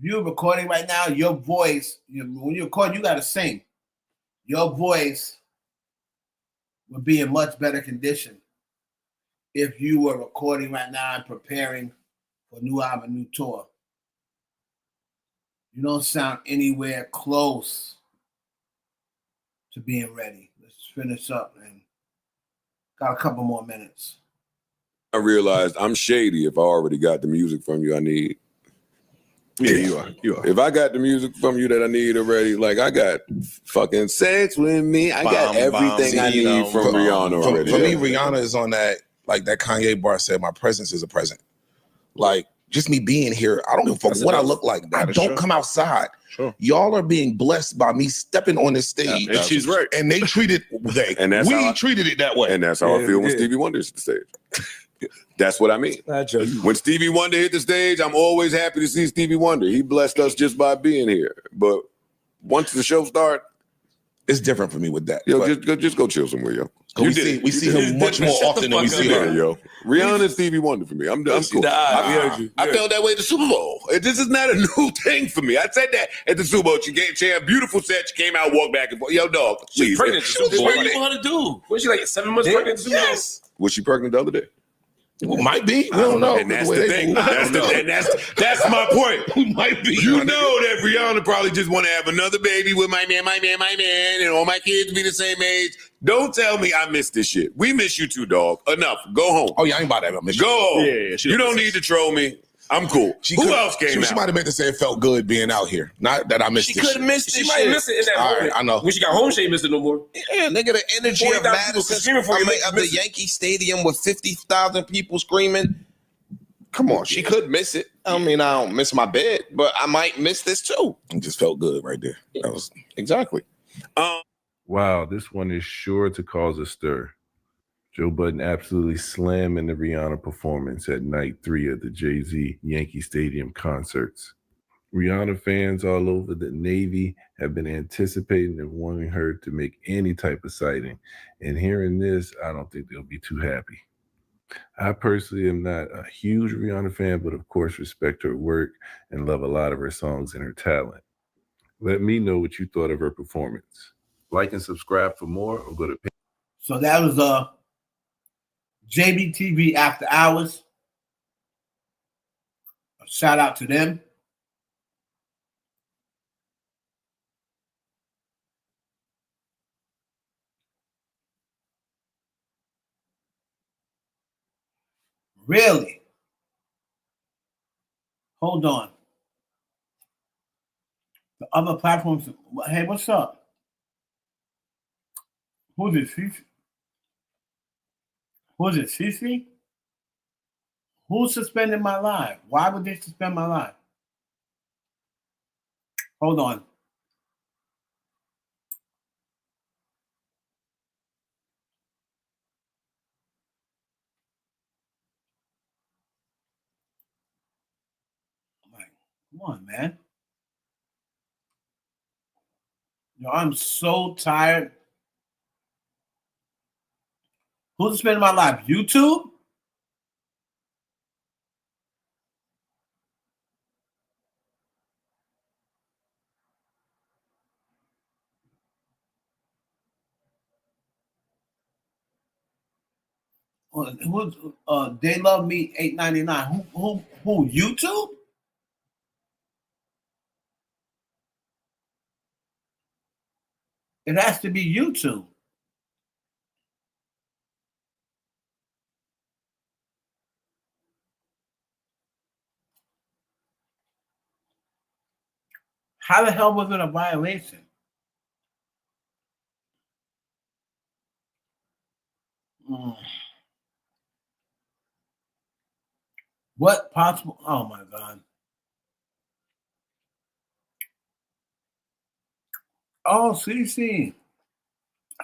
right now, your voice, when you're recording, you got to sing. Your voice would be in much better condition if you were recording right now and preparing for a new album, new tour. You don't sound anywhere close to being ready. Let's finish up, man. Got a couple more minutes. I realized I'm shady if I already got the music from you I need. Yeah, you are. You are. If I got the music from you that I need already, like I got fucking sex with me. I got everything I need from Rihanna already. For me, Rihanna is on that, like that Kanye bar said, my presence is a present. Like just me being here, I don't give a fuck what I look like. I don't come outside. Sure. Y'all are being blessed by me stepping on this stage. And she's right. And they treated treated it that way. And that's how I feel when Stevie Wonder hits the stage. That's what I mean. When Stevie Wonder hit the stage, I'm always happy to see Stevie Wonder. He blessed us just by being here. But once the show starts, it's different for me with that. Yo, just go chill somewhere, yo. We see him much more often than we see her. Yo. Rihanna and Stevie Wonder for me. I'm cool. I felt that way at the Super Bowl. This is not a new thing for me. I said that at the Super Bowl. She had a beautiful set. She came out, walked back and forth. Yo, dog, please. She's pregnant. What do you want her to do? Was she like 7 months pregnant? Yes. Was she pregnant the other day? Well, might be. We don't know. And that's the thing. That's my point. Might be. You know that Rihanna probably just want to have another baby with my man, and all my kids be the same age. Don't tell me I miss this shit. We miss you too, dog. Enough. Go home. Oh yeah, I ain't about that. Go home. Yeah, you don't need to troll me. I'm cool. Who else came out? She might have meant to say it felt good being out here. Not that I missed She this could have shit. missed this. She might have missed it in that moment. I know. When she got home, she ain't missed it no more. Yeah, nigga, the energy of 40,000 people Madison, screaming for you, of the Yankee Stadium with 50,000 people screaming. Come on, she could miss it. I mean, I don't miss my bed, but I might miss this too. It just felt good right there. That was exactly. Wow, this one is sure to cause a stir. Joe Budden absolutely slamming the Rihanna performance at night 3 of the Jay-Z Yankee Stadium concerts. Rihanna fans all over the Navy have been anticipating and wanting her to make any type of sighting. And hearing this, I don't think they'll be too happy. I personally am not a huge Rihanna fan, but of course respect her work and love a lot of her songs and her talent. Let me know what you thought of her performance. Like and subscribe for more, or go to... So that was JBTV After Hours. A shout out to them. Really? Hold on. The other platforms. Hey, what's up? Who's it? Fifi? Who's it? Fifi? Who's suspending my live? Why would they suspend my live? Hold on. Come on, man. Yo, I'm so tired. Who's spending my life? YouTube? Who's They Love Me $8.99? Who? YouTube? It has to be YouTube. How the hell was it a violation? What possible? Oh my God. Oh, CC.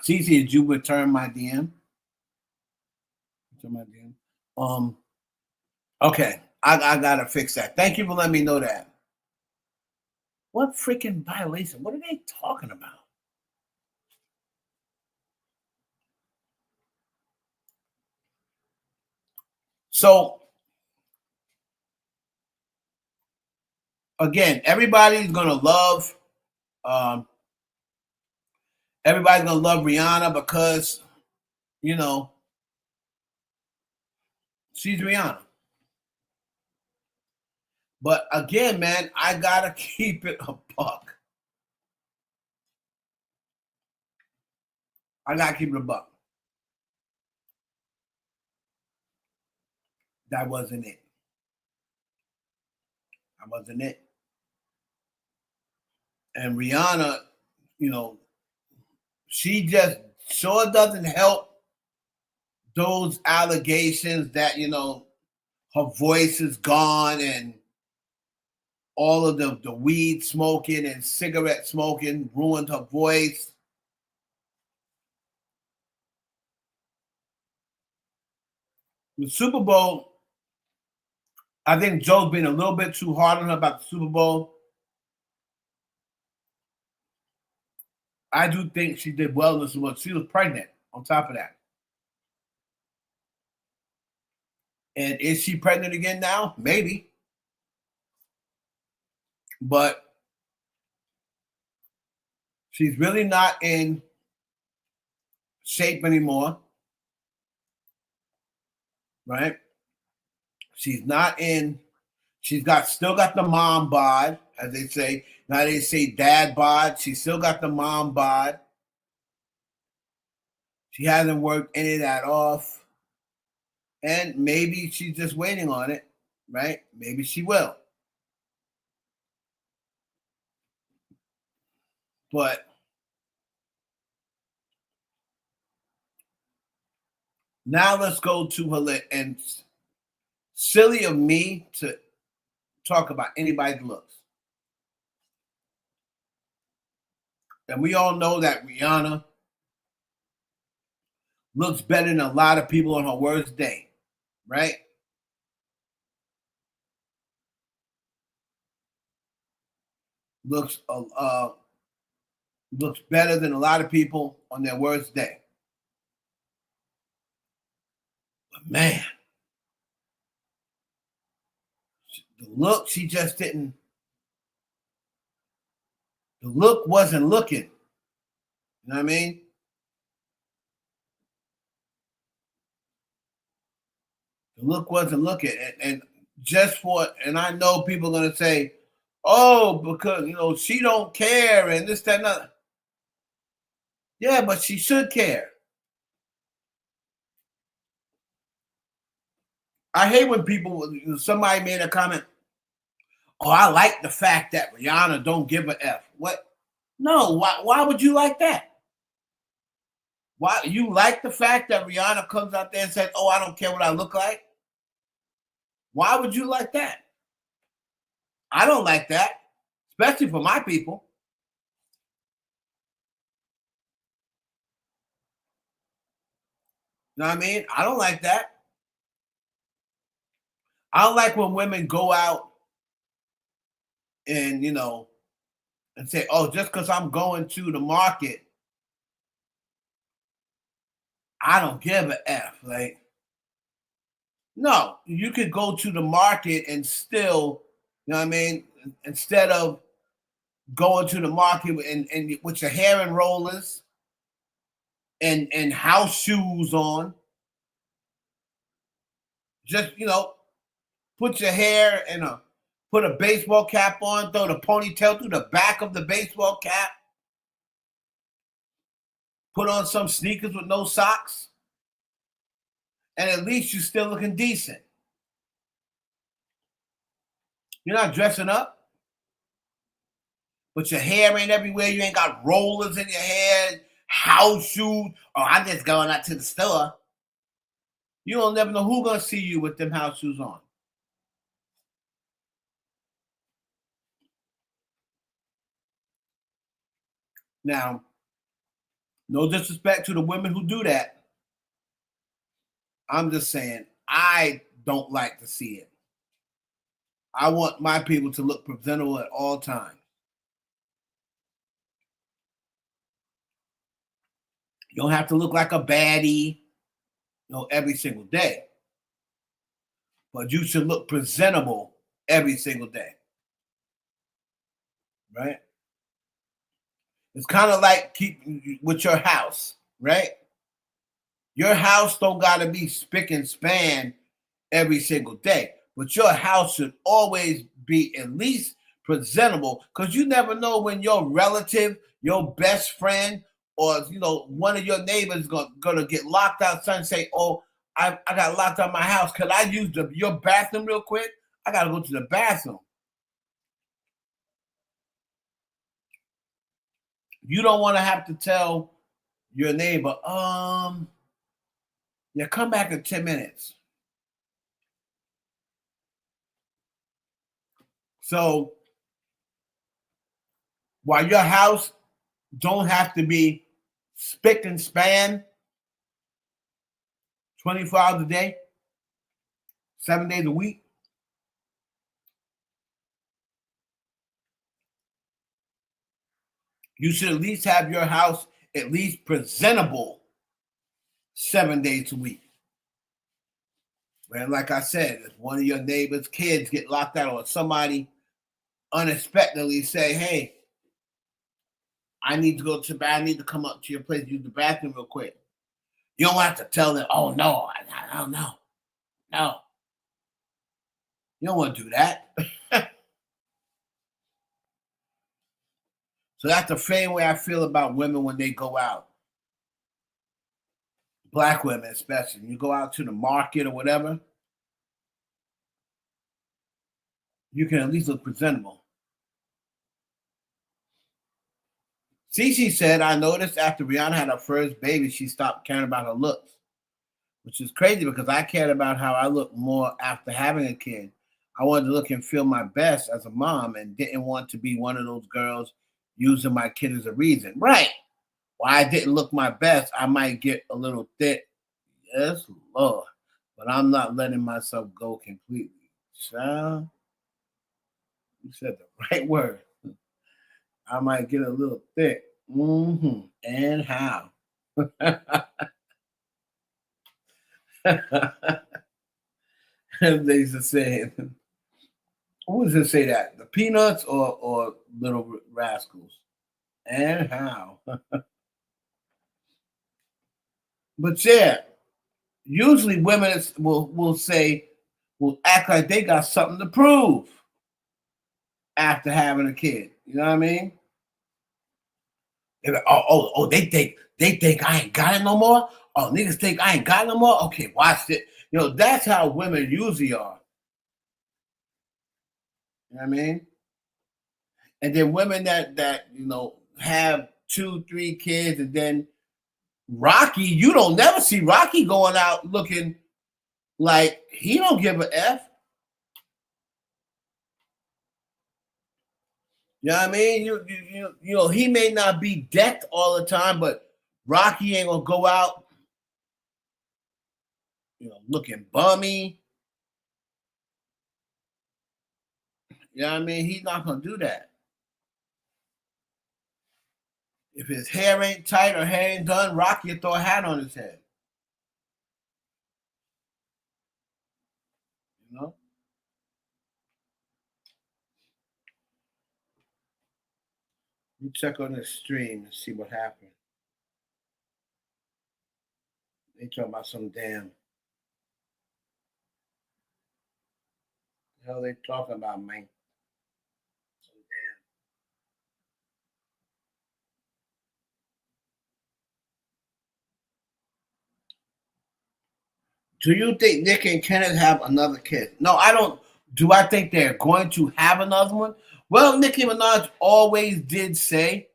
CC, did you return my DM? Return my DM. Okay, I gotta fix that. Thank you for letting me know that. What freaking violation? What are they talking about? So, again, everybody's gonna love Rihanna because, you know, she's Rihanna. But again, man, I gotta keep it a buck. I gotta keep it a buck. That wasn't it. That wasn't it. And Rihanna, you know, she just sure doesn't help those allegations that, you know, her voice is gone and all of the weed smoking and cigarette smoking ruined her voice. The Super Bowl, I think Joe's been a little bit too hard on her about the Super Bowl. I do think she did well in the Super Bowl. She was pregnant on top of that. And is she pregnant again now? Maybe. But she's really not in shape anymore. Right? She's not in. She's still got the mom bod, as they say. Now they say dad bod. She's still got the mom bod. She hasn't worked any of that off. And maybe she's just waiting on it, right? Maybe she will. But now let's go to her. And silly of me to talk about anybody's looks. And we all know that Rihanna looks better than a lot of people on her worst day, right? Looks better than a lot of people on their worst day. But man, the look, she just didn't. The look wasn't looking. You know what I mean? The look wasn't looking. And I know people are going to say, oh, because, she don't care and this, that, and that. Yeah, but she should care. I hate when somebody made a comment, oh, I like the fact that Rihanna don't give a F. What? No, why would you like that? Why you like the fact that Rihanna comes out there and says, oh, I don't care what I look like? Why would you like that? I don't like that, especially for my people. You know what I mean? I don't like that. I don't like when women go out and, and say, oh, just because I'm going to the market, I don't give a F. Like, no, you could go to the market and still, you know what I mean? Instead of going to the market and with your hair in rollers and house shoes on, just, put your hair in put a baseball cap on, throw the ponytail through the back of the baseball cap, put on some sneakers with no socks, and at least you're still looking decent. You're not dressing up, but your hair ain't everywhere. You ain't got rollers in your hair, house shoes. Oh, I'm just going out to the store. You don't never know who's going to see you with them house shoes on. Now, no disrespect to the women who do that. I'm just saying, I don't like to see it. I want my people to look presentable at all times. You don't have to look like a baddie, every single day. But you should look presentable every single day. Right? It's kind of like with your house, right? Your house don't got to be spick and span every single day. But your house should always be at least presentable, because you never know when your relative, your best friend, or one of your neighbors gonna get locked outside and say, oh, I got locked out of my house. Could I use your bathroom real quick? I got to go to the bathroom. You don't want to have to tell your neighbor, yeah, come back in 10 minutes. So while your house don't have to be spick and span 24 hours a day, 7 days a week, you should at least have your house at least presentable 7 days a week. And like I said, if one of your neighbor's kids get locked out or somebody unexpectedly say, hey, I need to go to the bathroom, I need to come up to your place, use the bathroom real quick. You don't have to tell them, oh, no, I don't know. No. You don't want to do that. So that's the same way I feel about women when they go out. Black women especially. You go out to the market or whatever, you can at least look presentable. Cece said, I noticed after Rihanna had her first baby, she stopped caring about her looks, which is crazy because I cared about how I look more after having a kid. I wanted to look and feel my best as a mom and didn't want to be one of those girls using my kid as a reason. Right. Why I didn't look my best, I might get a little thick. Yes, Lord. But I'm not letting myself go completely. Child, you said the right word. I might get a little thick. Mm-hmm. And how? They used to say, who does it say that? The Peanuts or Little Rascals? And how? But yeah, usually women will act like they got something to prove after having a kid. You know what I mean? They're like, they think I ain't got it no more. Oh, niggas think I ain't got it no more. Okay, watch it. You know, that's how women usually are. You know what I mean? And then women that you know have 2-3 kids, and then Rocky, you don't never see Rocky going out looking like he don't give a F. You know what I mean? You know, he may not be decked all the time, but Rocky ain't gonna go out, you know, looking bummy. You know what I mean? He's not gonna do that. If his hair ain't tight or hair ain't done, Rocky will throw a hat on his head. You know? You check on the stream and see what happened. They talking about some damn. The hell they talking about, man? Some damn. Do you think Nick and Kenneth have another kid? No, I don't. Do I think they're going to have another one? Well, Nicki Minaj always did say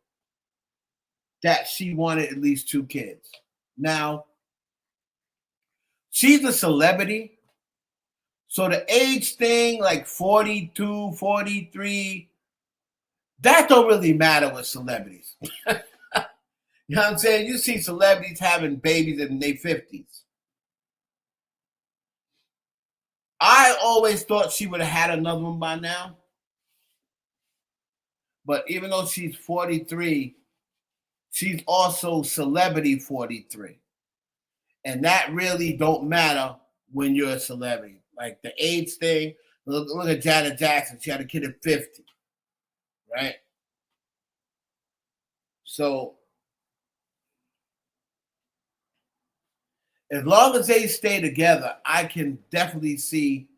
that she wanted at least 2 kids. Now, she's a celebrity, so the age thing, like 42, 43, that don't really matter with celebrities. You know what I'm saying? You see celebrities having babies in their 50s. I always thought she would have had another one by now. But even though she's 43, she's also celebrity 43. And that really don't matter when you're a celebrity. Like the age thing, look at Janet Jackson. She had a kid at 50, right? So as long as they stay together, I can definitely see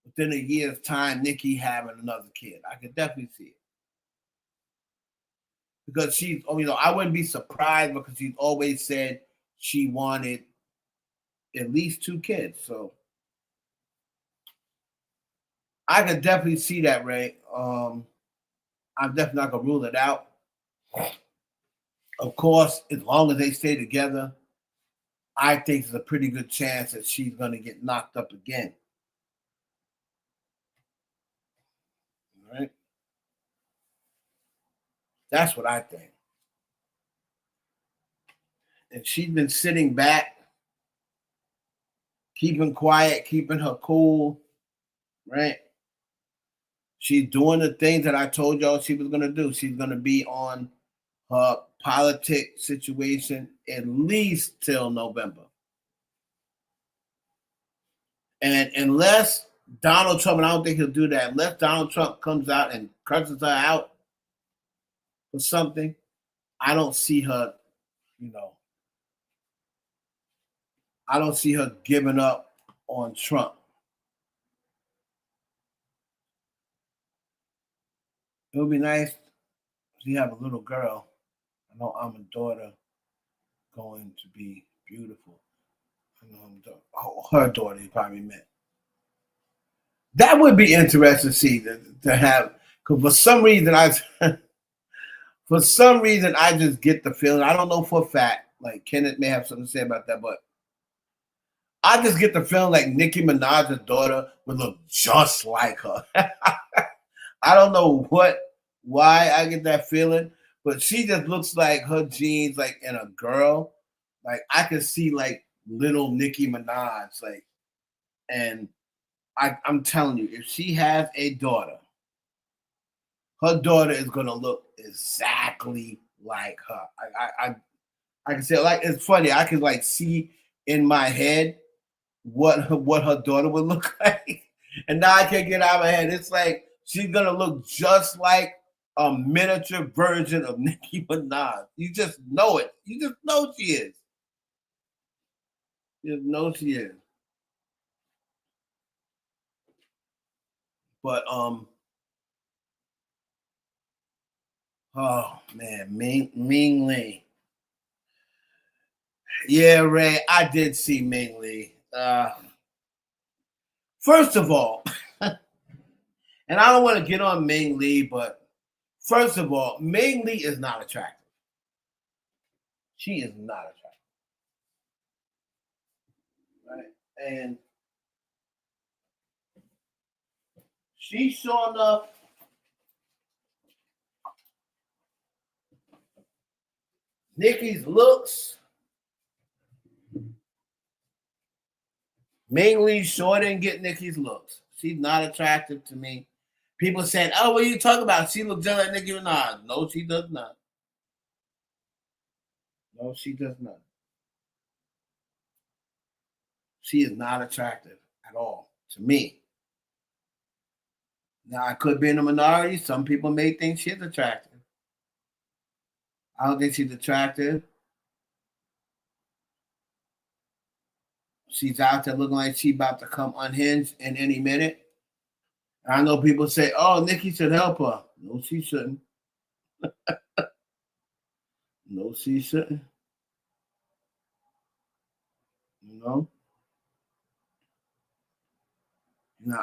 within a year's time Nicki having another kid. I can definitely see it. Because she's, you know, I wouldn't be surprised because she's always said she wanted at least 2 kids. So I could definitely see that, Ray. I'm definitely not gonna rule it out. Of course, as long as they stay together, I think there's a pretty good chance that she's gonna get knocked up again. All right? That's what I think. And she's been sitting back, keeping quiet, keeping her cool, right? She's doing the things that I told y'all she was going to do. She's going to be on her politic situation at least till November. And unless Donald Trump, and I don't think he'll do that, unless Donald Trump comes out and curses her out for something, I don't see her, you know, I don't see her giving up on Trump. It would be nice if you have a little girl. I know I'm a daughter going to be beautiful. I know her daughter he probably meant. That would be interesting to see to have, because for some reason I just get the feeling, I don't know for a fact, like Kenneth may have something to say about that, but I just get the feeling like Nicki Minaj's daughter would look just like her. I don't know why I get that feeling, but she just looks like her genes, like in a girl. Like I can see like little Nicki Minaj, like, and I'm telling you, if she has a daughter, her daughter is gonna look exactly like her. I can say, like, it's funny. I can like see in my head what her daughter would look like, and now I can't get out of my head. It's like she's gonna look just like a miniature version of Nicki Minaj. You just know it. You just know she is. You just know she is. But oh man, Ming Lee. Yeah, Ray, I did see Ming Lee. First of all, and I don't want to get on Ming Lee, but first of all, Ming Lee is not attractive. She is not attractive. Right? And she's showing up. Nicki's looks. Ming Lee sure didn't get Nicki's looks. She's not attractive to me. People saying, "Oh, what are you talking about? She looks just like Nicki Minaj." No, she does not. No, she does not. She is not attractive at all to me. Now, I could be in a minority. Some people may think she's attractive. I don't think she's attractive. She's out there looking like she's about to come unhinged in any minute. I know people say, "Oh, Nicki should help her." No, she shouldn't. No, she shouldn't. You know? Now,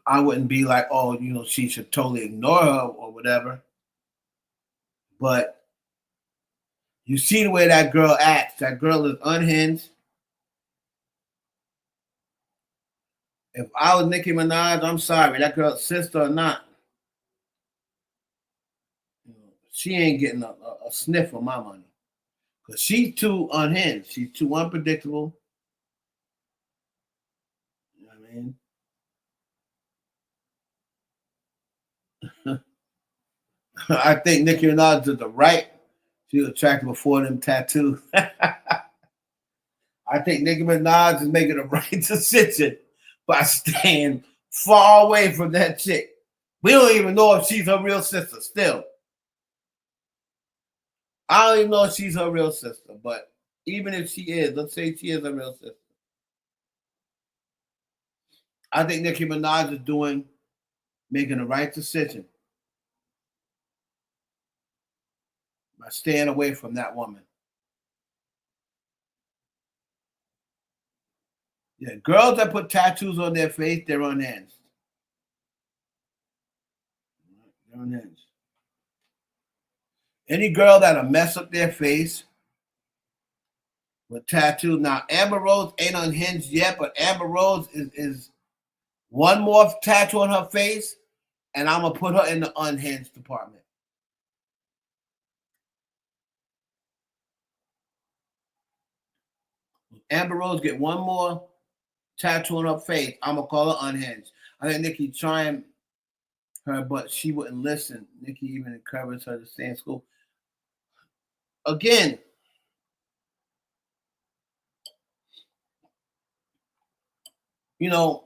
I wouldn't be like, "Oh, you know, she should totally ignore her or whatever." But you see the way that girl acts. That girl is unhinged. If I was Nicki Minaj, I'm sorry, that girl's sister or not, she ain't getting a sniff of my money. Because she's too unhinged. She's too unpredictable. You know what I mean? I think Nicki Minaj did the right. She was attractive before them tattoos. I think Nicki Minaj is making the right decision by staying far away from that chick. We don't even know if she's her real sister still. I don't even know if she's her real sister, but even if she is, let's say she is her real sister. I think Nicki Minaj is making the right decision by staying away from that woman. Yeah, girls that put tattoos on their face, they're unhinged. They're unhinged. Any girl that'll mess up their face with tattoos. Now, Amber Rose ain't unhinged yet, but Amber Rose is one more tattoo on her face, and I'm going to put her in the unhinged department. Amber Rose get one more tattoo on her face, I'm going to call her unhinged. I think Nicki trying her, but she wouldn't listen. Nicki even encouraged her to stay in school. Again, you know,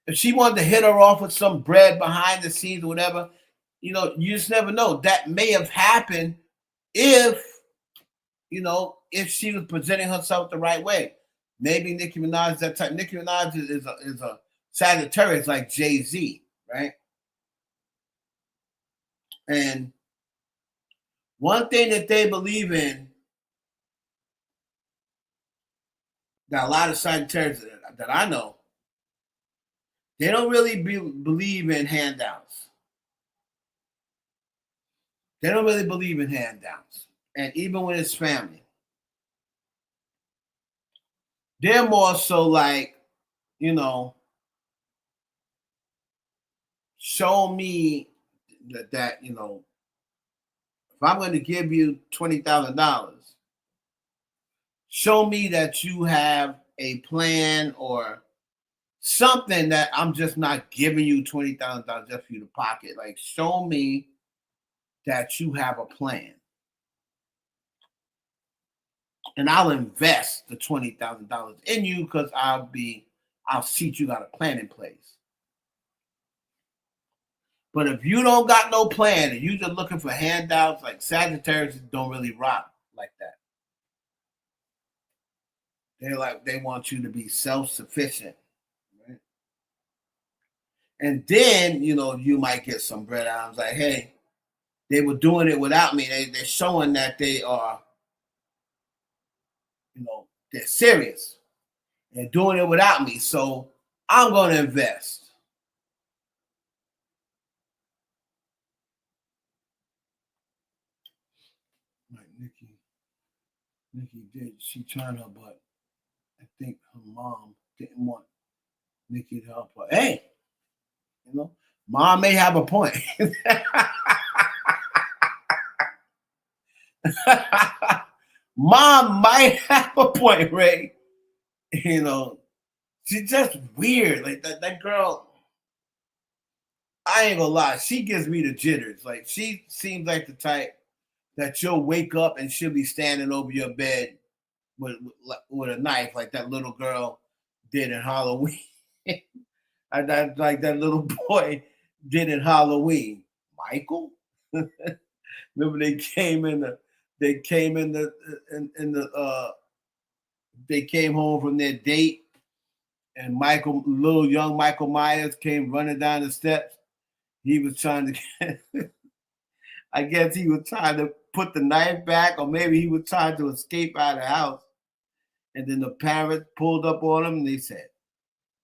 if she wanted to hit her off with some bread behind the scenes or whatever, you know, you just never know. That may have happened if, you know, if she was presenting herself the right way. Maybe Nicki Minaj is that type. Nicki Minaj is a Sagittarius like Jay-Z, right? And one thing that they believe in, that a lot of Sagittarius that I know, they don't really believe in handouts. They don't really believe in handouts. And even when it's family, they're more so like, you know, show me that you know, if I'm going to give you $20,000, show me that you have a plan or something, that I'm just not giving you $20,000 just for you to pocket. Like, show me that you have a plan. And I'll invest the $20,000 in you because I'll see you got a plan in place. But if you don't got no plan and you just looking for handouts, like Sagittarius don't really rock like that. They want you to be self-sufficient. Right? And then, you know, you might get some bread out. Like, hey, they were doing it without me. They're showing that they are, you know, they're serious. They're doing it without me. So I'm going to invest. Like Nicki did. She tried her, but I think her mom didn't want Nicki to help her. Hey, you know, mom may have a point. Mom might have a point, Ray. You know, she's just weird. Like that girl, I ain't gonna lie, she gives me the jitters. Like, she seems like the type that you'll wake up and she'll be standing over your bed with a knife, like that little girl did in Halloween. Like that little boy did in Halloween. Michael? Remember they came home from their date, and young Michael Myers came running down the steps. He was trying to I guess he was trying to put the knife back, or maybe he was trying to escape out of the house. And then the parents pulled up on him and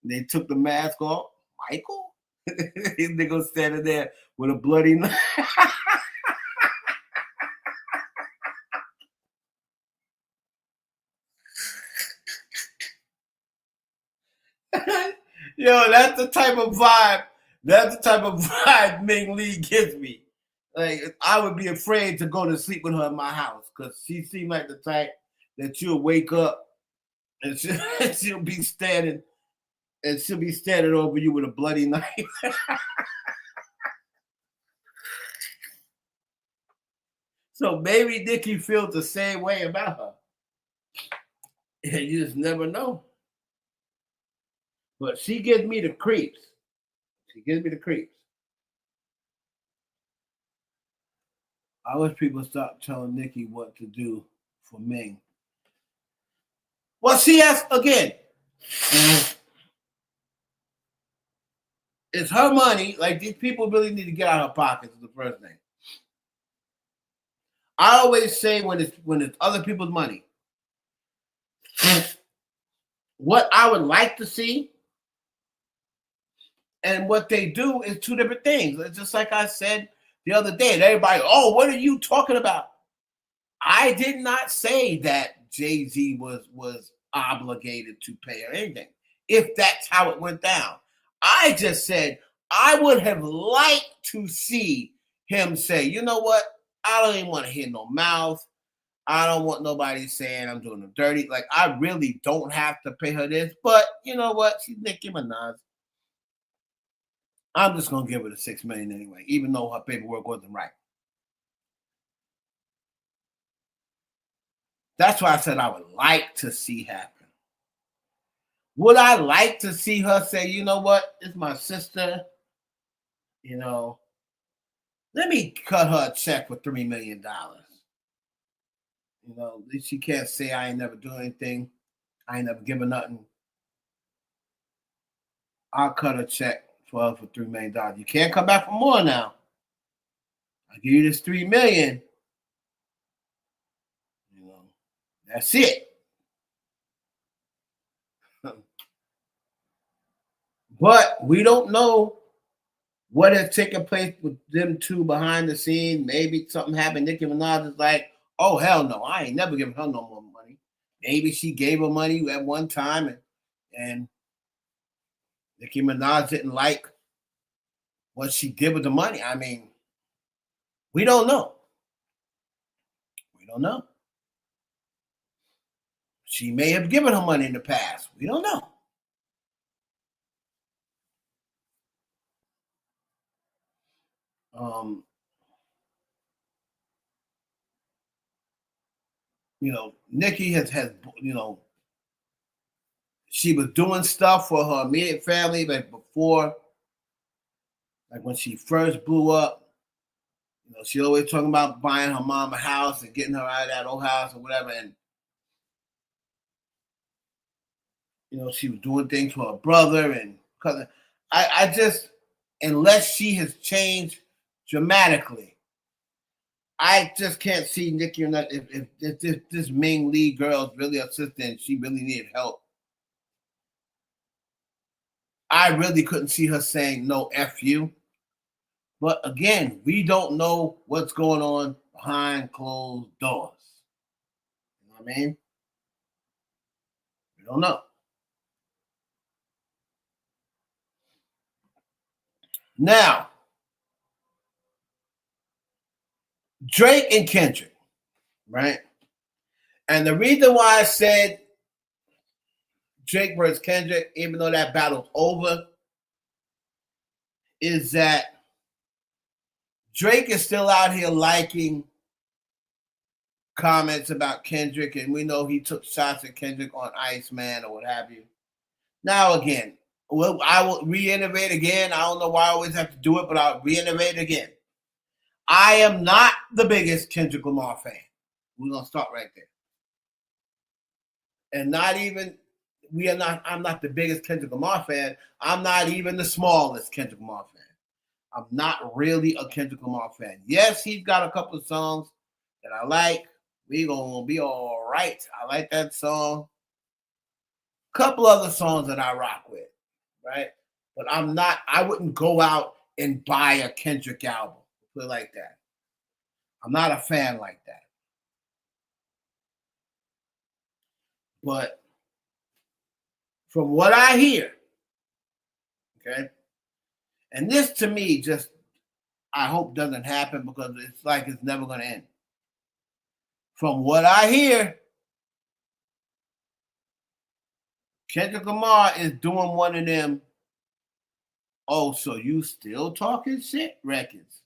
they took the mask off. Michael? His nigga standing there with a bloody knife. Yo, that's the type of vibe. That's the type of vibe Ming Lee gives me. Like, I would be afraid to go to sleep with her in my house because she seemed like the type that you'll wake up and she'll be standing over you with a bloody knife. So maybe Nicki feels the same way about her. And you just never know. But she gives me the creeps. I wish people stop telling Nicki what to do for Ming. Well, she has, again, it's her money. Like, these people really need to get out of her pockets is the first thing. I always say when it's other people's money, what I would like to see and what they do is two different things. It's just like I said the other day, and everybody, oh, what are you talking about? I did not say that Jay-Z was obligated to pay or anything, if that's how it went down. I just said I would have liked to see him say, you know what? I don't even want to hear no mouth. I don't want nobody saying I'm doing them dirty. Like, I really don't have to pay her this, but you know what? She's Nicki Minaj. I'm just gonna give her the $6 million anyway, even though her paperwork wasn't right. That's why I said I would like to see happen. Would I like to see her say, you know what? It's my sister. You know, let me cut her a check for $3 million. You know, at least she can't say I ain't never doing anything. I ain't never given nothing. I'll cut a check for $3 million. You can't come back for more now. I'll give you this $3 million. You know, that's it. But we don't know what has taken place with them two behind the scene. Maybe something happened. Nicki Minaj is like, oh, hell no, I ain't never giving her no more money. Maybe she gave her money at one time and Nicki Minaj didn't like what she did with the money. I mean, we don't know. We don't know. She may have given her money in the past. We don't know. You know, Nicki has you know, she was doing stuff for her immediate family, like before, like when she first blew up. You know, she always talking about buying her mom a house and getting her out of that old house or whatever. And you know, she was doing things for her brother and cousin. I just, unless she has changed dramatically, I just can't see Nicki or not. If this main lead girl is really a sister and she really needed help, I really couldn't see her saying no, F you. But again, we don't know what's going on behind closed doors. You know what I mean? We don't know. Now, Drake and Kendrick, right? And the reason why I said Drake versus Kendrick, even though that battle's over, is that Drake is still out here liking comments about Kendrick, and we know he took shots at Kendrick on Iceman or what have you. Now, again, I will reiterate again. I don't know why I always have to do it, but I'll reiterate again. I am not the biggest Kendrick Lamar fan. We're going to start right there. And I'm not the biggest Kendrick Lamar fan. I'm not even the smallest Kendrick Lamar fan. I'm not really a Kendrick Lamar fan. Yes, he's got a couple of songs that I like. We gonna be all right. I like that song. Couple other songs that I rock with, right? But I wouldn't go out and buy a Kendrick album. Put it like that. I'm not a fan like that. But from what I hear, okay, and this to me just, I hope doesn't happen because it's like it's never going to end. From what I hear, Kendrick Lamar is doing one of them, oh, so you still talking shit records.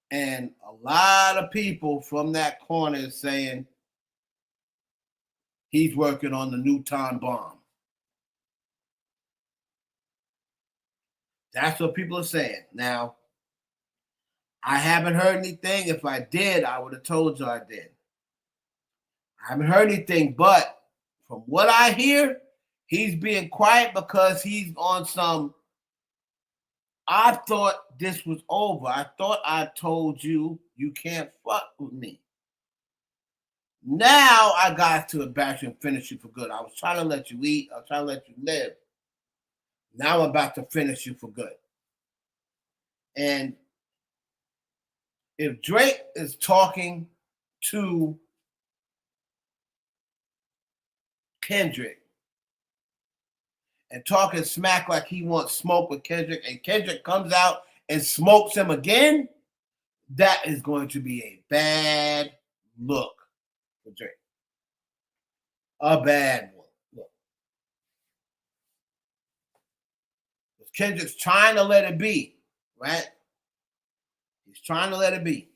And a lot of people from that corner is saying he's working on the new Time Bomb. That's what people are saying. Now, I haven't heard anything. If I did, I would have told you I did. I haven't heard anything, but from what I hear, he's being quiet because he's on some, I thought this was over. I thought I told you you can't fuck with me. Now I got to bash you and finish you for good. I was trying to let you eat. I was trying to let you live. Now I'm about to finish you for good. And if Drake is talking to Kendrick and talking smack like he wants smoke with Kendrick, and Kendrick comes out and smokes him again, that is going to be a bad look for Drake. A bad one. Look. Kendrick's trying to let it be, right? He's trying to let it be.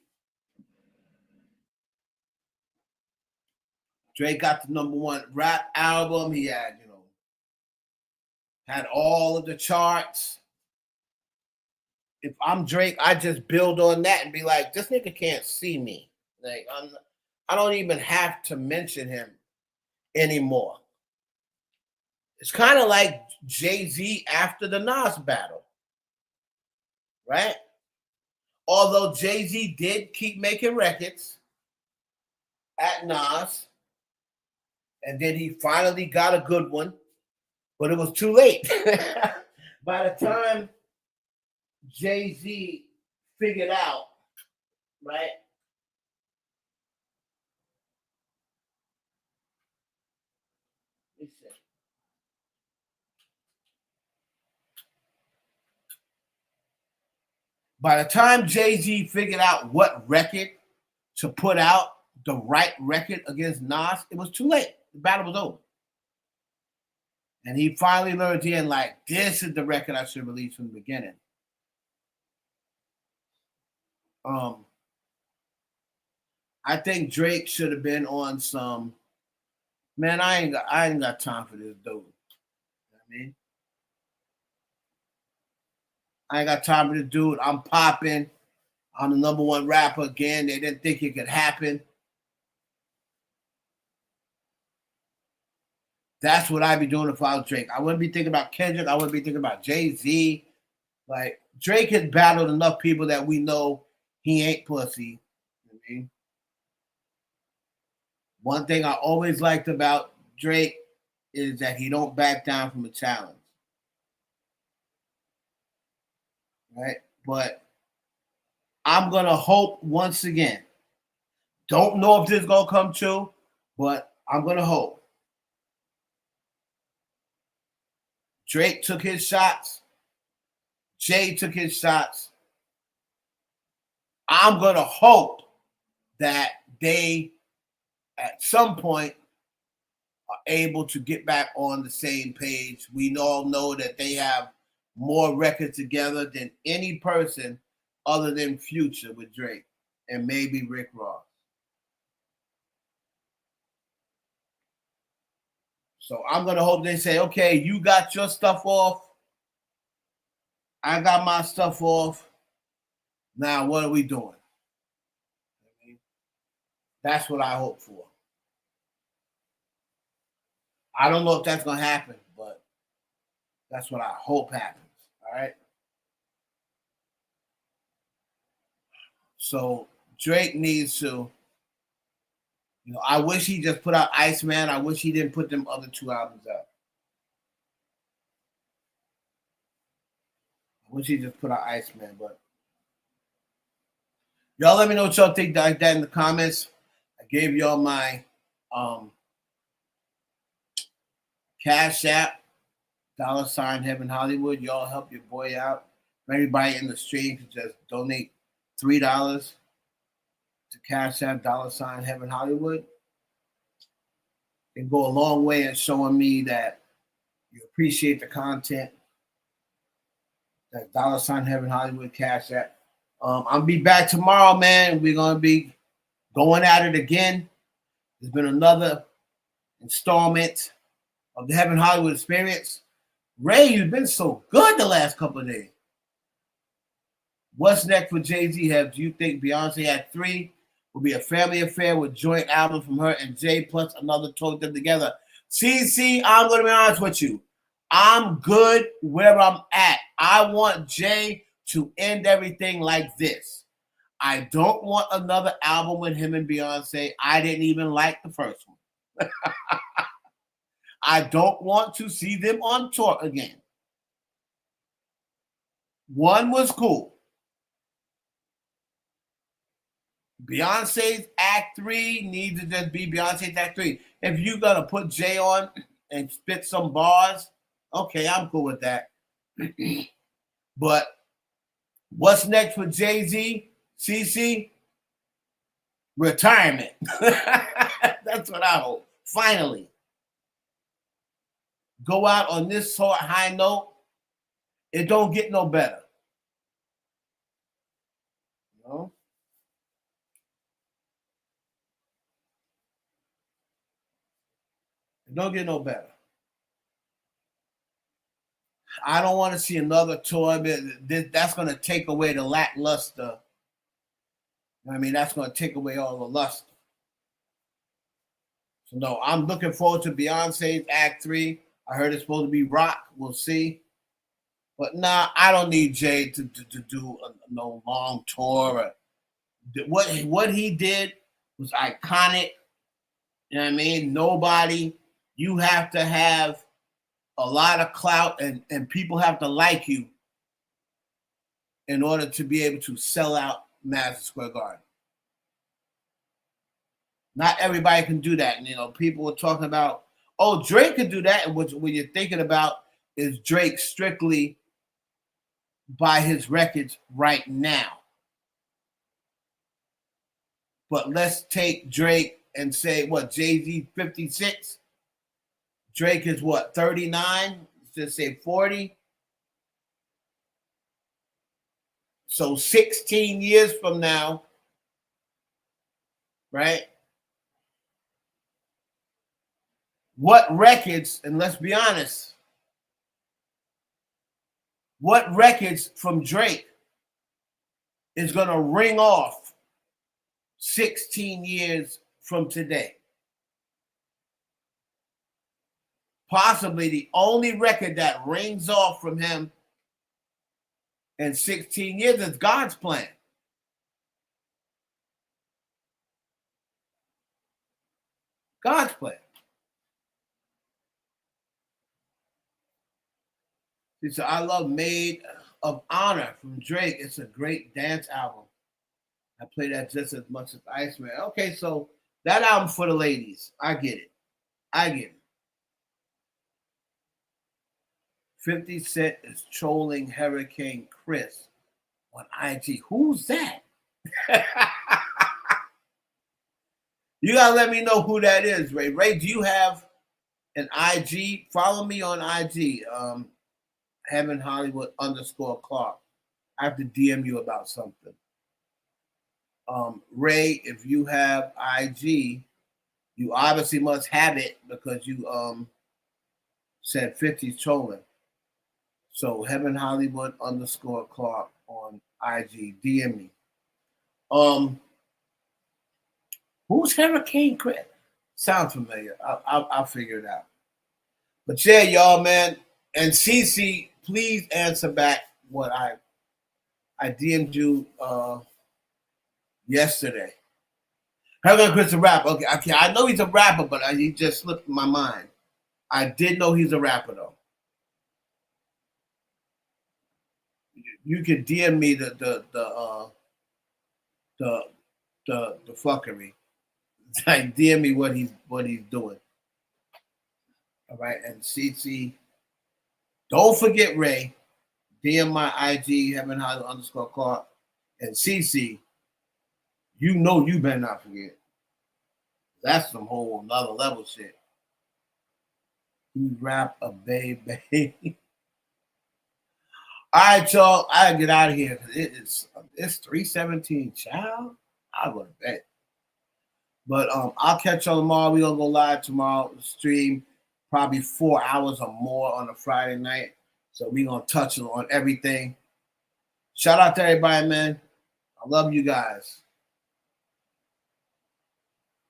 Drake got the #1 rap album. He had, had all of the charts. If I'm Drake, I just build on that and be like, this nigga can't see me. Like, I don't even have to mention him anymore. It's kind of like Jay-Z after the Nas battle, right? Although Jay-Z did keep making records at Nas, and then he finally got a good one, but it was too late. By the time Jay-Z figured out, right? By the time Jay-Z figured out what record to put out, the right record against Nas, it was too late. The battle was over. And he finally learned then, like, this is the record I should release from the beginning. I think Drake should have been on some, man, I ain't got time for this dude. You know what I mean? I ain't got time for this dude. I'm popping. I'm the number one rapper again. They didn't think it could happen. That's what I'd be doing if I was Drake. I wouldn't be thinking about Kendrick. I wouldn't be thinking about Jay-Z. Like, Drake has battled enough people that we know he ain't pussy. You know what I mean? One thing I always liked about Drake is that he don't back down from a challenge. Right? But I'm going to hope once again. Don't know if this is going to come true, but I'm going to hope. Drake took his shots. Jay took his shots. I'm going to hope that they, at some point, are able to get back on the same page. We all know that they have more records together than any person other than Future with Drake and maybe Rick Ross. So I'm going to hope they say, okay, you got your stuff off. I got my stuff off. Now, what are we doing? That's what I hope for. I don't know if that's going to happen, but that's what I hope happens. All right? So Drake needs to, you know, I wish he just put out Iceman. I wish he didn't put them other two albums out. I wish he just put out Iceman, but y'all let me know what y'all think like that in the comments. I gave y'all my Cash App, $ Heaven Hollywood. Y'all help your boy out. Everybody in the stream can just donate $3 to Cash App, $ Heaven Hollywood. It go a long way in showing me that you appreciate the content. That $ Heaven Hollywood Cash App. I'll be back tomorrow, man. We're gonna be going at it again. There's been another installment of the Heaven Hollywood Experience. Ray, you've been so good the last couple of days. What's next for Jay-Z? Do you think Beyonce at 3 will be a family affair with joint album from her and Jay plus another told them together? CC, I'm going to be honest with you. I'm good where I'm at. I want Jay to end everything like this. I don't want another album with him and Beyonce. I didn't even like the first one. I don't want to see them on tour again. One was cool. Beyonce's Act 3 needs to just be Beyonce's Act 3. If you're going to put Jay on and spit some bars, okay, I'm cool with that. But what's next for Jay-Z, CC? Retirement. That's what I hope. Finally. Go out on this sort of high note. It don't get no better. You know? It don't get no better. I don't want to see another tour. That's going to take away the lackluster. I mean, that's going to take away all the luster. So, no, I'm looking forward to Beyonce's Act 3. I heard it's supposed to be Rock. We'll see. But nah, I don't need Jay to do no long tour. What he did was iconic. You know what I mean? Nobody, you have to have a lot of clout and people have to like you in order to be able to sell out Madison Square Garden. Not everybody can do that. And, you know, people were talking about, oh, Drake could do that. And what you're thinking about is Drake strictly by his records right now. But let's take Drake and say, what, Jay-Z 56? Drake is what, 39? Let's just say 40. So 16 years from now, right? What records, and let's be honest, what records from Drake is going to ring off 16 years from today? Possibly the only record that rings off from him in 16 years is God's Plan. God's Plan. See, so I love Maid of Honor from Drake. It's a great dance album. I play that just as much as Iceman. Okay, so that album's for the ladies. I get it. I get it. 50 Cent is trolling Hurricane Chris on IG. Who's that? You gotta let me know who that is, Ray. Ray, do you have an IG? Follow me on IG. Heaven Hollywood _Clark. I have to DM you about something. Ray, if you have IG, you obviously must have it because you said 50's trolling. So Heaven Hollywood _Clark on IG. DM me. Who's Hurricane Chris? Sounds familiar. I'll figure it out. But yeah, y'all, man. And CC, please answer back what I DM'd you yesterday. Hurricane Chris a rapper. Okay, I know he's a rapper, but he just slipped my mind. I did know he's a rapper though. You can DM me the fuckery. Like DM me what he's doing. All right, and CC, don't forget Ray. DM my IG, Heaven Hollywood _Clark, and CC. You know you better not forget. That's some whole another level shit. You rap a baby. All right, y'all. I gotta get out of here because it's 3:17. Child, I go to bed. But I'll catch y'all tomorrow. We're gonna go live tomorrow. Stream probably 4 hours or more on a Friday night. So we're gonna touch on everything. Shout out to everybody, man. I love you guys.